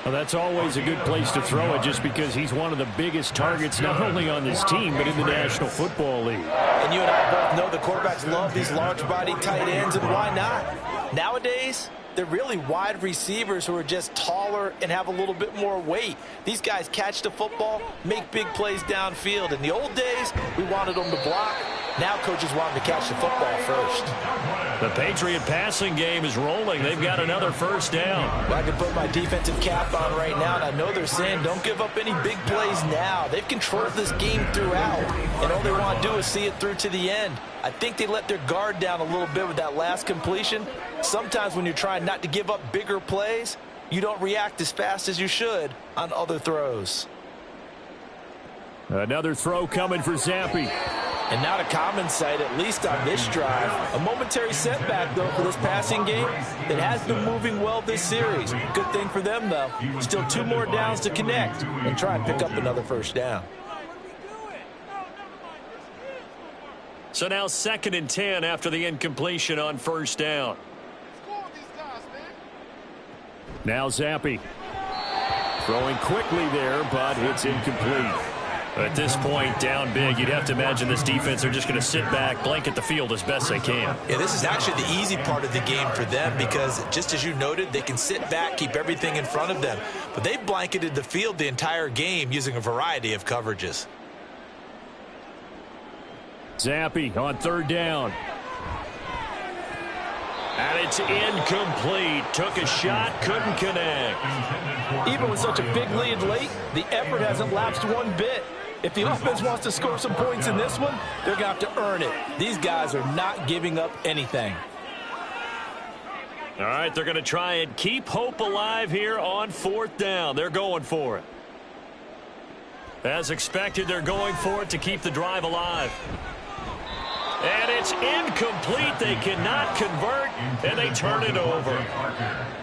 Well, that's always a good place to throw it just because he's one of the biggest targets not only on this team but in the National Football League. And you and I both know the quarterbacks love these large-bodied tight ends, and why not? Nowadays, they're really wide receivers who are just taller and have a little bit more weight. These guys catch the football, make big plays downfield. In the old days, we wanted them to block. Now coaches want them to catch the football first. The Patriot passing game is rolling. They've got another 1st down. I can put my defensive cap on right now, and I know they're saying don't give up any big plays now. They've controlled this game throughout, and all they want to do is see it through to the end. I think they let their guard down a little bit with that last completion. Sometimes when you're trying not to give up bigger plays, you don't react as fast as you should on other throws. Another throw coming for Zappi. And not a common sight, at least on this drive. A momentary setback, though, for this passing game that has been moving well this series. Good thing for them, though. Still 2 more downs to connect and try and pick up another 1st down. So now 2nd and 10 after the incompletion on 1st down. Now Zappi. Throwing quickly there, but it's incomplete. At this point, down big, you'd have to imagine this defense are just going to sit back, blanket the field as best they can. Yeah, this is actually the easy part of the game for them because, just as you noted, they can sit back, keep everything in front of them. But they've blanketed the field the entire game using a variety of coverages. Zappi on third down. And it's incomplete. Took a shot, couldn't connect. Even with such a big lead late, the effort hasn't lapsed one bit. If the offense wants to score some points in this one, they're going to have to earn it. These guys are not giving up anything. All right, they're going to try and keep hope alive here on fourth down. They're going for it. As expected, they're going for it to keep the drive alive. And it's incomplete. They cannot convert, and they turn it over.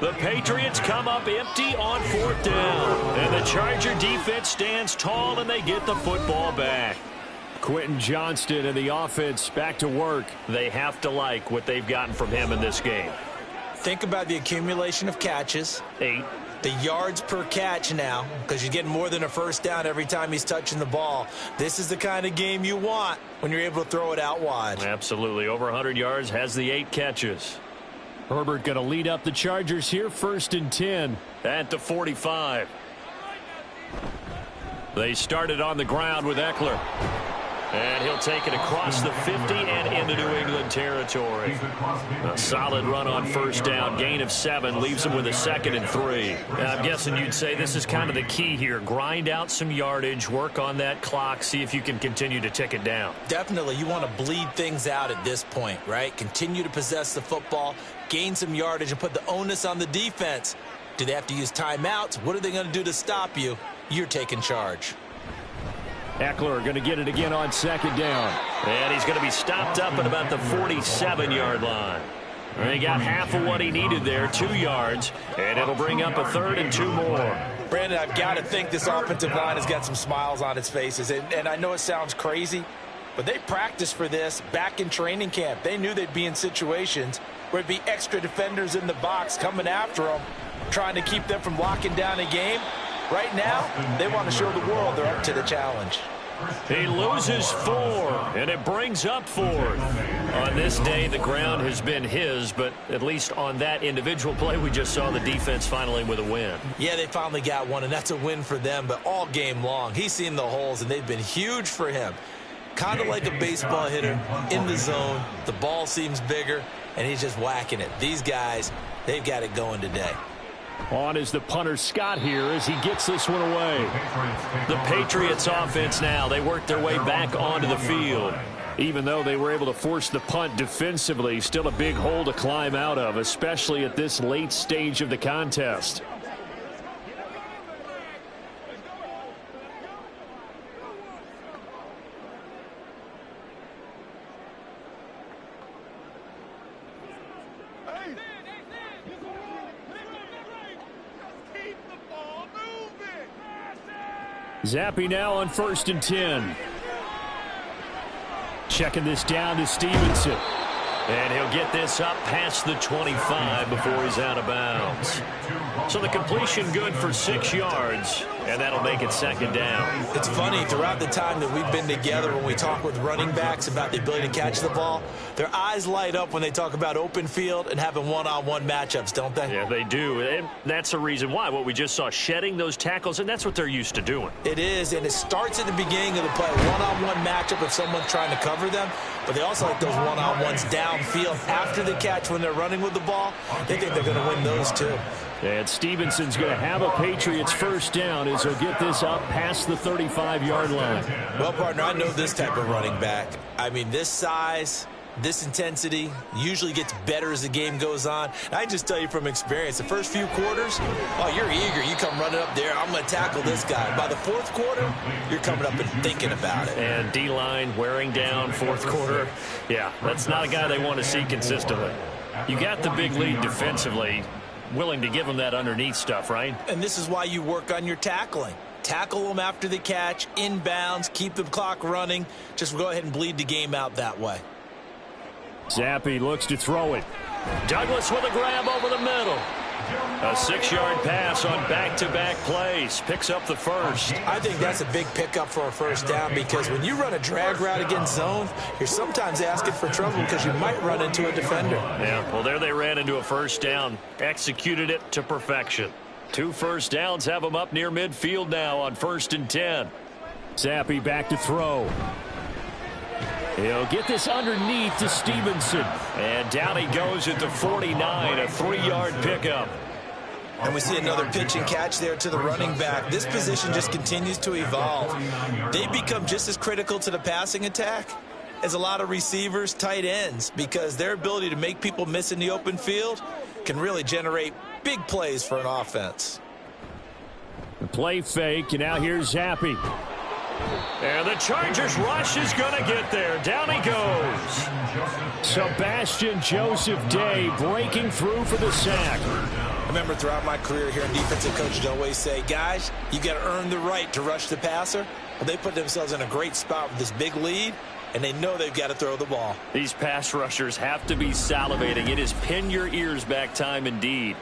The Patriots come up empty on fourth down. And the Charger defense stands tall, and they get the football back. Quentin Johnston and the offense back to work. They have to like what they've gotten from him in this game. Think about the accumulation of catches. 8. The yards per catch now, because you're getting more than a first down every time he's touching the ball. This is the kind of game you want when you're able to throw it out wide. Absolutely. Over 100 yards, has the 8 catches. Herbert going to lead up the Chargers here, 1st and 10. At the 45. They started on the ground with Eckler. And he'll take it across the 50 and into New England territory. A solid run on first down. Gain of 7 leaves him with a 2nd and 3. I'm guessing you'd say this is kind of the key here. Grind out some yardage, work on that clock, see if you can continue to tick it down. Definitely. You want to bleed things out at this point, right? Continue to possess the football, gain some yardage, and put the onus on the defense. Do they have to use timeouts? What are they going to do to stop you? You're taking charge. Eckler going to get it again on 2nd down. And he's going to be stopped up at about the 47-yard line. And he got half of what he needed there, 2 yards, and it'll bring up a 3rd and 2 more. Brandon, I've got to think this offensive line has got some smiles on its faces. And I know it sounds crazy, but they practiced for this back in training camp. They knew they'd be in situations where it'd be extra defenders in the box coming after them, trying to keep them from locking down a game. Right now, they want to show the world they're up to the challenge. He loses 4, and it brings up 4th. On this day, the ground has been his, but at least on that individual play, we just saw the defense finally with a win. Yeah, they finally got one, and that's a win for them, but all game long, he's seen the holes, and they've been huge for him. Kind of like a baseball hitter in the zone. The ball seems bigger, and he's just whacking it. These guys, they've got it going today. On is the punter Scott here as he gets this one away. The Patriots offense now, they work their way back onto the field. Even though they were able to force the punt defensively, still a big hole to climb out of, especially at this late stage of the contest. Zappi now on 1st and 10. Checking this down to Stevenson. And he'll get this up past the 25 before he's out of bounds. So the completion good for 6 yards, and that'll make it 2nd down. It's funny, throughout the time that we've been together, when we talk with running backs about the ability to catch the ball, their eyes light up when they talk about open field and having one-on-one matchups, don't they? Yeah, they do. And that's the reason why. What we just saw, shedding those tackles, and that's what they're used to doing. It is, and it starts at the beginning of the play, one-on-one matchup if someone's trying to cover them, but they also like those one-on-ones downfield after the catch when they're running with the ball. They think they're going to win those too. And Stevenson's going to have a Patriots first down as he'll get this up past the 35-yard line. Well, partner, I know this type of running back. I mean, this size, this intensity usually gets better as the game goes on. And I just tell you from experience, the first few quarters, oh, you're eager. You come running up there, I'm going to tackle this guy. By the 4th quarter, you're coming up and thinking about it. And D-line wearing down 4th quarter. Yeah, that's not a guy they want to see consistently. You got the big lead defensively, willing to give them that underneath stuff, right? And this is why you work on your tackling. Tackle them after the catch, inbounds, keep the clock running. Just go ahead and bleed the game out that way. Zappi looks to throw it. Douglas with a grab over the middle. A 6-yard pass on back-to-back plays. Picks up the first. I think that's a big pickup for a first down because when you run a drag route against zone, you're sometimes asking for trouble because you might run into a defender. Yeah, well, there they ran into a first down. Executed it to perfection. 2 first downs have them up near midfield now on 1st and 10. Zappi back to throw. He'll get this underneath to Stevenson. And down he goes at the 49, a 3-yard pickup. And we see another pitch and catch there to the running back. This position just continues to evolve. They become just as critical to the passing attack as a lot of receivers, tight ends, because their ability to make people miss in the open field can really generate big plays for an offense. The play fake, and now here's Zappi. And the Chargers rush is going to get there. Down he goes. Sebastian Joseph Day breaking through for the sack. I remember throughout my career here, defensive coaches always say, guys, you got to earn the right to rush the passer. Well, they put themselves in a great spot with this big lead, and they know they've got to throw the ball. These pass rushers have to be salivating. It is pin your ears back time indeed.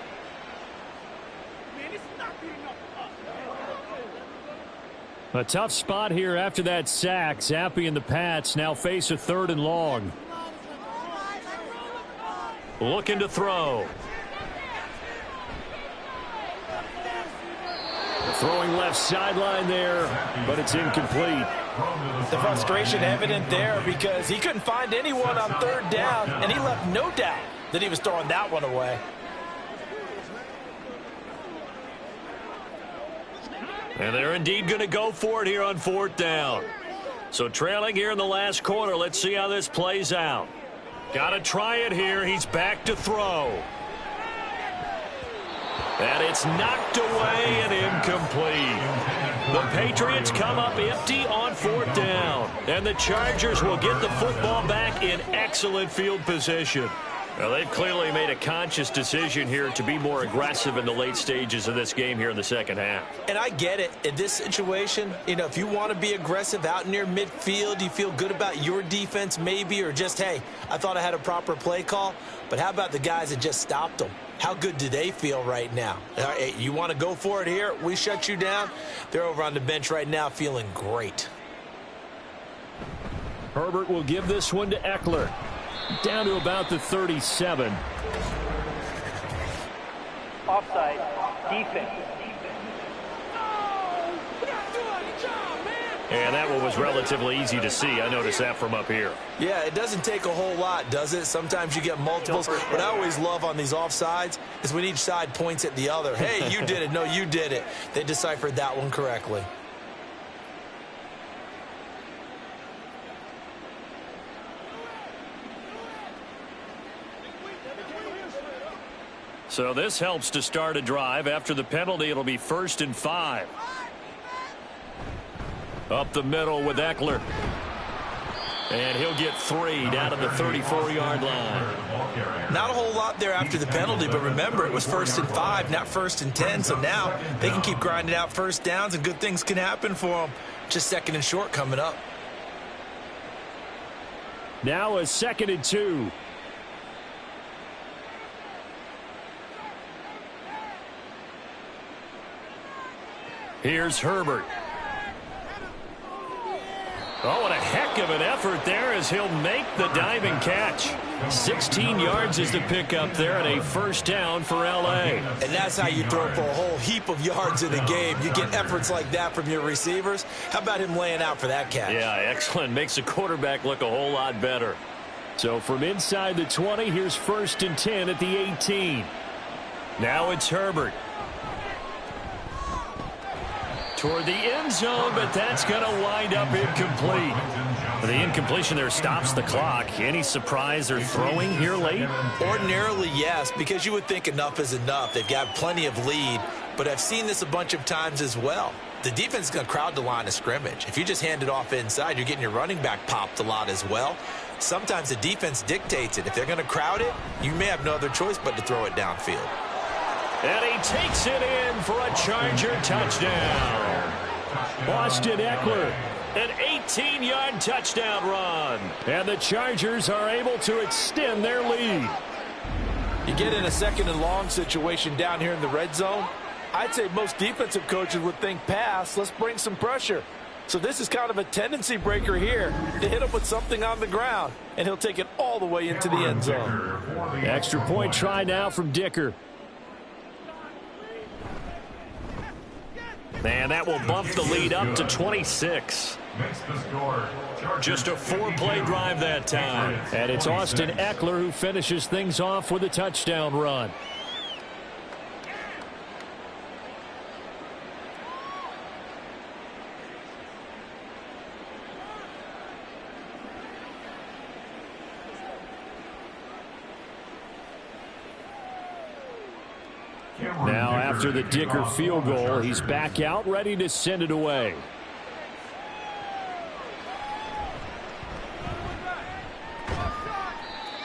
A tough spot here after that sack. Zappi and the Pats now face a 3rd and long. Looking to throw. Throwing left sideline there, but it's incomplete. The frustration evident there because he couldn't find anyone on 3rd down, and he left no doubt that he was throwing that one away. And they're indeed going to go for it here on 4th down. So trailing here in the last quarter. Let's see how this plays out. Got to try it here. He's back to throw. And it's knocked away and incomplete. The Patriots come up empty on 4th down. And the Chargers will get the football back in excellent field position. Well, they've clearly made a conscious decision here to be more aggressive in the late stages of this game here in the second half. And I get it. In this situation, you know, if you want to be aggressive out near midfield, you feel good about your defense maybe, or just, hey, I thought I had a proper play call. But how about the guys that just stopped them? How good do they feel right now? Hey, you want to go for it here? We shut you down. They're over on the bench right now feeling great. Herbert will give this one to Eckler. Down to about the 37. Offside. Defense. And that one was relatively easy to see. I noticed that from up here. Yeah, it doesn't take a whole lot, does it? Sometimes you get multiples. What I always love on these offsides is when each side points at the other. Hey, you did it. No, you did it. They deciphered that one correctly. So this helps to start a drive. After the penalty, it'll be 1st and 5. Up the middle with Eckler. And he'll get 3 down to the 34-yard line. Not a whole lot there after the penalty, but remember, it was 1st and 5, not 1st and 10. So now they can keep grinding out first downs, and good things can happen for them. Just 2nd and short coming up. Now a 2nd and 2. Here's Herbert. Oh, and a heck of an effort there as he'll make the diving catch. 16 yards is the pickup there and a 1st down for L.A. And that's how you throw for a whole heap of yards in a game. You get efforts like that from your receivers. How about him laying out for that catch? Yeah, excellent. Makes the quarterback look a whole lot better. So from inside the 20, here's 1st and 10 at the 18. Now it's Herbert. Toward the end zone, but that's going to wind up incomplete. The incompletion there stops the clock. Any surprise they're throwing here late? Ordinarily, yes, because you would think enough is enough. They've got plenty of lead, but I've seen this a bunch of times as well. The defense is going to crowd the line of scrimmage. If you just hand it off inside, you're getting your running back popped a lot as well. Sometimes the defense dictates it. If they're going to crowd it, you may have no other choice but to throw it downfield. And he takes it in for a Charger touchdown. Austin Eckler. An 18-yard touchdown run. And the Chargers are able to extend their lead. You get in a second and long situation down here in the red zone, I'd say most defensive coaches would think pass, let's bring some pressure. So this is kind of a tendency breaker here to hit him with something on the ground, and he'll take it all the way into the end zone. Extra point try now from Dicker. And that will bump the lead up to 26. Just a 4-play drive that time. And it's Austin Eckler who finishes things off with a touchdown run. Now after the Dicker field goal, he's back out ready to send it away.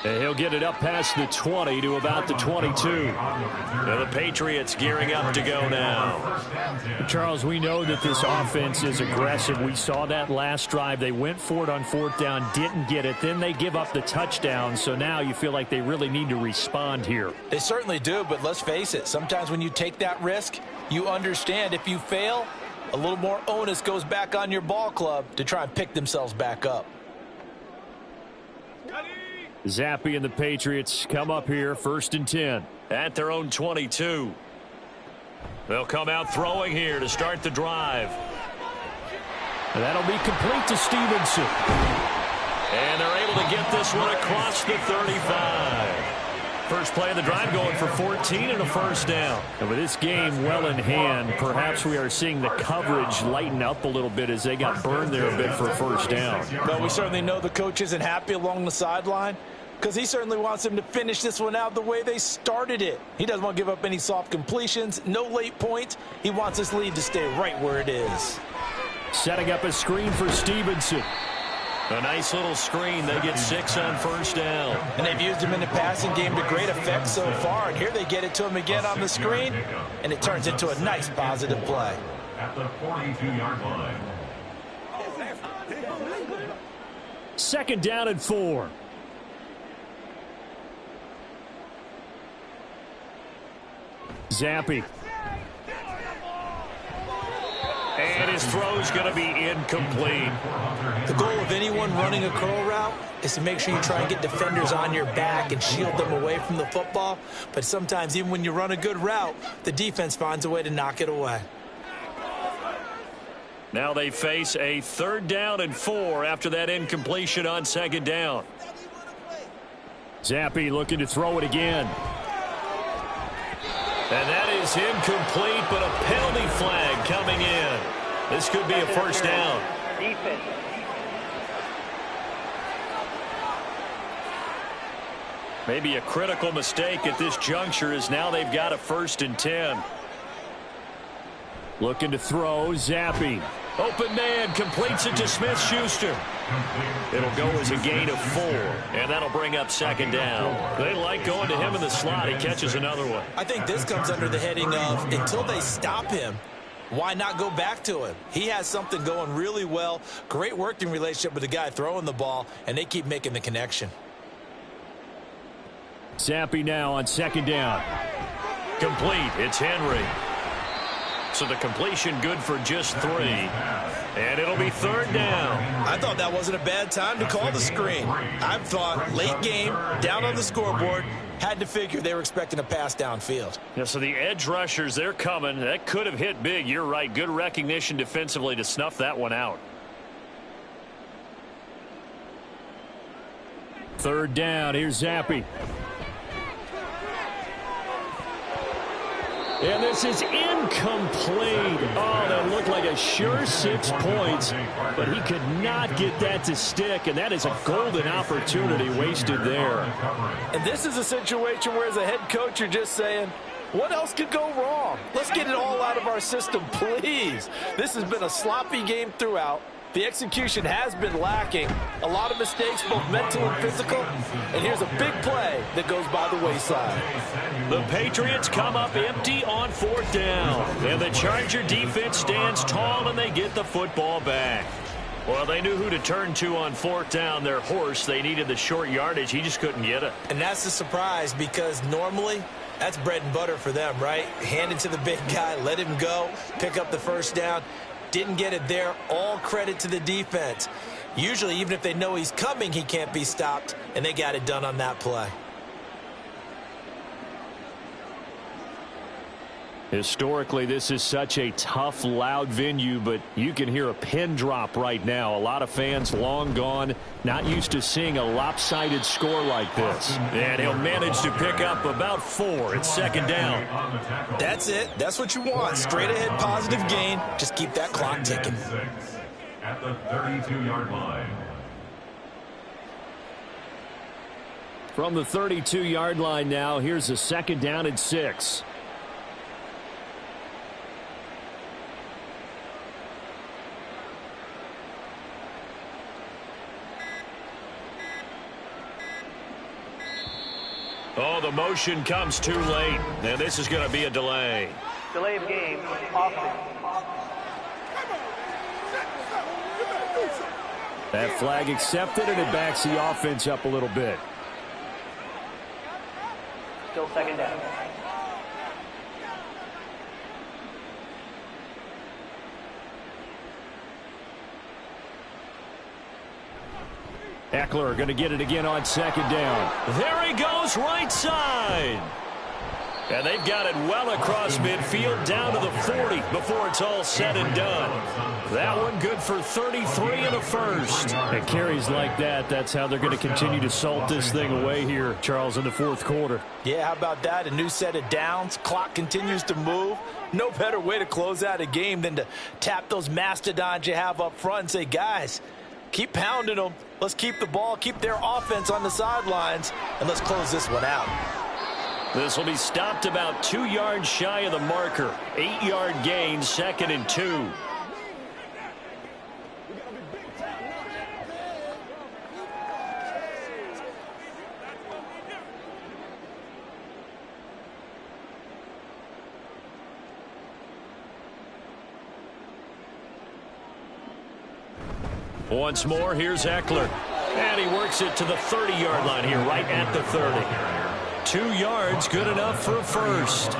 And he'll get it up past the 20 to about the 22. Now the Patriots gearing up to go now. Charles, we know that this offense is aggressive. We saw that last drive. They went for it on 4th down, didn't get it. Then they give up the touchdown. So now you feel like they really need to respond here. They certainly do, but let's face it. Sometimes when you take that risk, you understand if you fail, a little more onus goes back on your ball club to try and pick themselves back up. Zappi and the Patriots come up here, 1st and 10. At their own 22. They'll come out throwing here to start the drive. And that'll be complete to Stevenson. And they're able to get this one across the 35. First play of the drive going for 14 and a 1st down. And with this game well in hand, perhaps we are seeing the coverage lighten up a little bit as they got burned there a bit for a 1st down. Well, we certainly know the coach isn't happy along the sideline because he certainly wants them to finish this one out the way they started it. He doesn't want to give up any soft completions, no late points. He wants this lead to stay right where it is. Setting up a screen for Stevenson. A nice little screen. They get 6 on 1st down. And they've used him in the passing game to great effect so far. And here they get it to him again on the screen, and it turns into a nice positive play. At the 42-yard line. 2nd down and 4. Zappi. And his throw's going to be incomplete. The goal of anyone running a curl route is to make sure you try and get defenders on your back and shield them away from the football. But sometimes even when you run a good route, the defense finds a way to knock it away. Now they face a 3rd down and 4 after that incompletion on 2nd down. Zappi looking to throw it again. And that is incomplete, but a penalty flag coming in. This could be a 1st down. Defense. Maybe a critical mistake at this juncture is now they've got a 1st and 10. Looking to throw, Zappi. Open man completes it to Smith-Schuster. It'll go as a gain of 4, and that'll bring up 2nd down. They like going to him in the slot. He catches another one. I think this comes under the heading of until they stop him, why not go back to him? He has something going really well. Great working relationship with the guy throwing the ball, and they keep making the connection. Zappi now on 2nd down. Complete. It's Henry. So the completion good for just 3. And it'll be 3rd down. I thought that wasn't a bad time to call the screen. I thought late game, down on the scoreboard, had to figure they were expecting a pass downfield. Yeah, so the edge rushers, they're coming. That could have hit big. You're right. Good recognition defensively to snuff that one out. 3rd down. Here's Zappi. And this is incomplete. Oh, that looked like a sure 6 points, but he could not get that to stick, and that is a golden opportunity wasted there. And this is a situation where as a head coach you're just saying, what else could go wrong? Let's get it all out of our system, please. This has been a sloppy game throughout. The execution has been lacking. A lot of mistakes, both mental and physical. And here's a big play that goes by the wayside. The Patriots come up empty on 4th down. And the Charger defense stands tall and they get the football back. Well, they knew who to turn to on fourth down. Their horse, they needed the short yardage. He just couldn't get it. And that's the surprise, because normally that's bread and butter for them, right? Hand it to the big guy, let him go, pick up the first down. Didn't get it there. All credit to the defense. Usually, even if they know he's coming, he can't be stopped, and they got it done on that play. Historically, this is such a tough, loud venue, but you can hear a pin drop right now. A lot of fans long gone, not used to seeing a lopsided score like this. And he'll manage to pick up about 4. It's second down. That's it. That's what you want. Straight ahead positive gain. Just keep that clock ticking. At the 32-yard line. From the 32-yard line now, here's a second down and 6. Oh, the motion comes too late, and this is going to be a delay. Delay of game, offense. That flag accepted, and it backs the offense up a little bit. Still second down. Eckler going to get it again on second down. There he goes, right side. And they've got it well across midfield down to the 40 before it's all said and done. That one good for 33 and a first. And carries like that, that's how they're going to continue to salt this thing away here, Charles, in the fourth quarter. Yeah, how about that? A new set of downs. Clock continues to move. No better way to close out a game than to tap those mastodons you have up front and say, guys, keep pounding them. Let's keep the ball, keep their offense on the sidelines, and let's close this one out. This will be stopped about 2 yards shy of the marker. 8-yard gain, second and 2. Once more, here's Eckler. And he works it to the 30-yard line here, right at the 30. 2 yards, good enough for a first.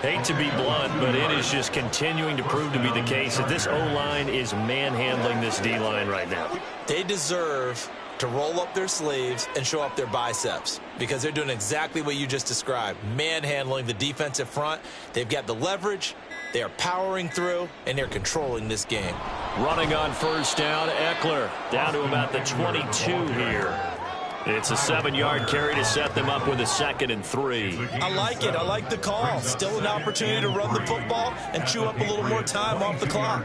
Hate to be blunt, but it is just continuing to prove to be the case that this O-line is manhandling this D-line right now. They deserve to roll up their sleeves and show up their biceps, because they're doing exactly what you just described, manhandling the defensive front. They've got the leverage, they are powering through, and they're controlling this game. Running on first down, Eckler down to about the 22 here. It's a 7-yard carry to set them up with a second and 3. I like it. I like the call. Still an opportunity to run the football and chew up a little more time off the clock.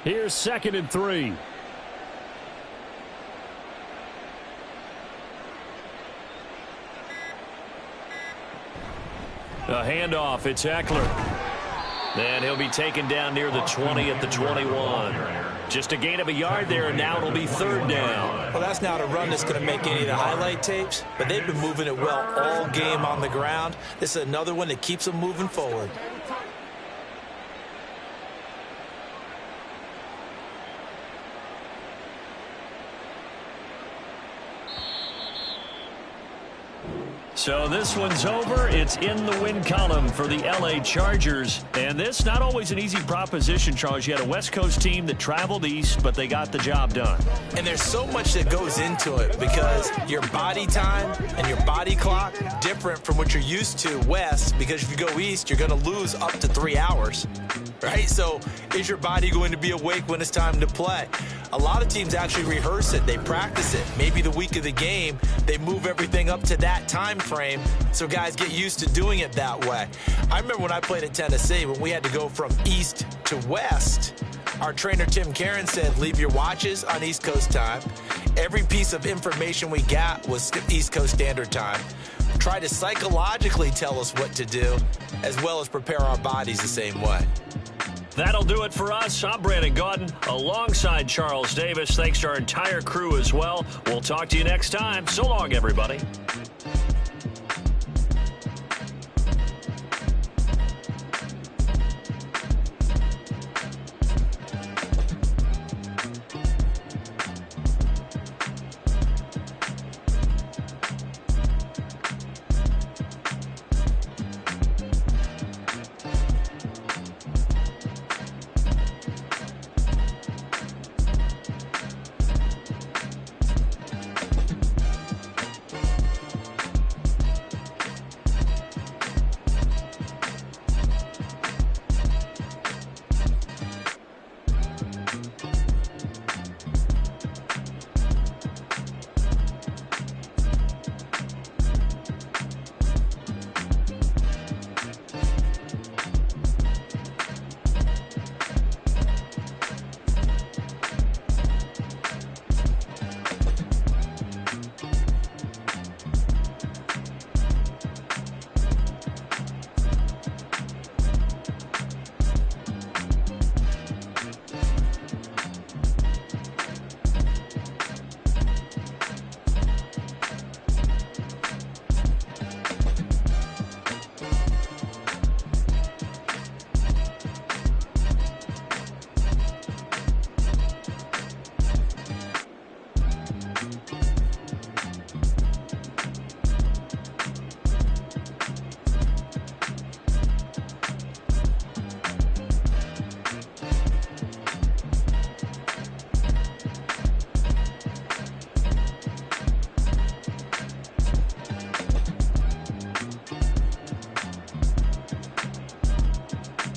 Here's second and 3. A handoff, it's Eckler. And he'll be taken down near the 20 at the 21. Just a gain of a yard there, and now it'll be third down. Well, that's not a run that's going to make any of the highlight tapes, but they've been moving it well all game on the ground. This is another one that keeps them moving forward. So this one's over. It's in the win column for the L.A. Chargers. And this, not always an easy proposition, Charles. You had a West Coast team that traveled east, but they got the job done. And there's so much that goes into it, because your body time and your body clock different from what you're used to west, because if you go east, you're going to lose up to 3 hours, right? So is your body going to be awake when it's time to play? A lot of teams actually rehearse it. They practice it. Maybe the week of the game, they move everything up to that time frame so guys get used to doing it that way. I remember when I played at Tennessee, when we had to go from east to west, our trainer Tim Karen said, leave your watches on East Coast time. Every piece of information we got was East Coast Standard Time. Try to psychologically tell us what to do, as well as prepare our bodies the same way. That'll do it for us. I'm Brandon Gaudin alongside Charles Davis. Thanks to our entire crew as well. We'll talk to you next time. So long, everybody.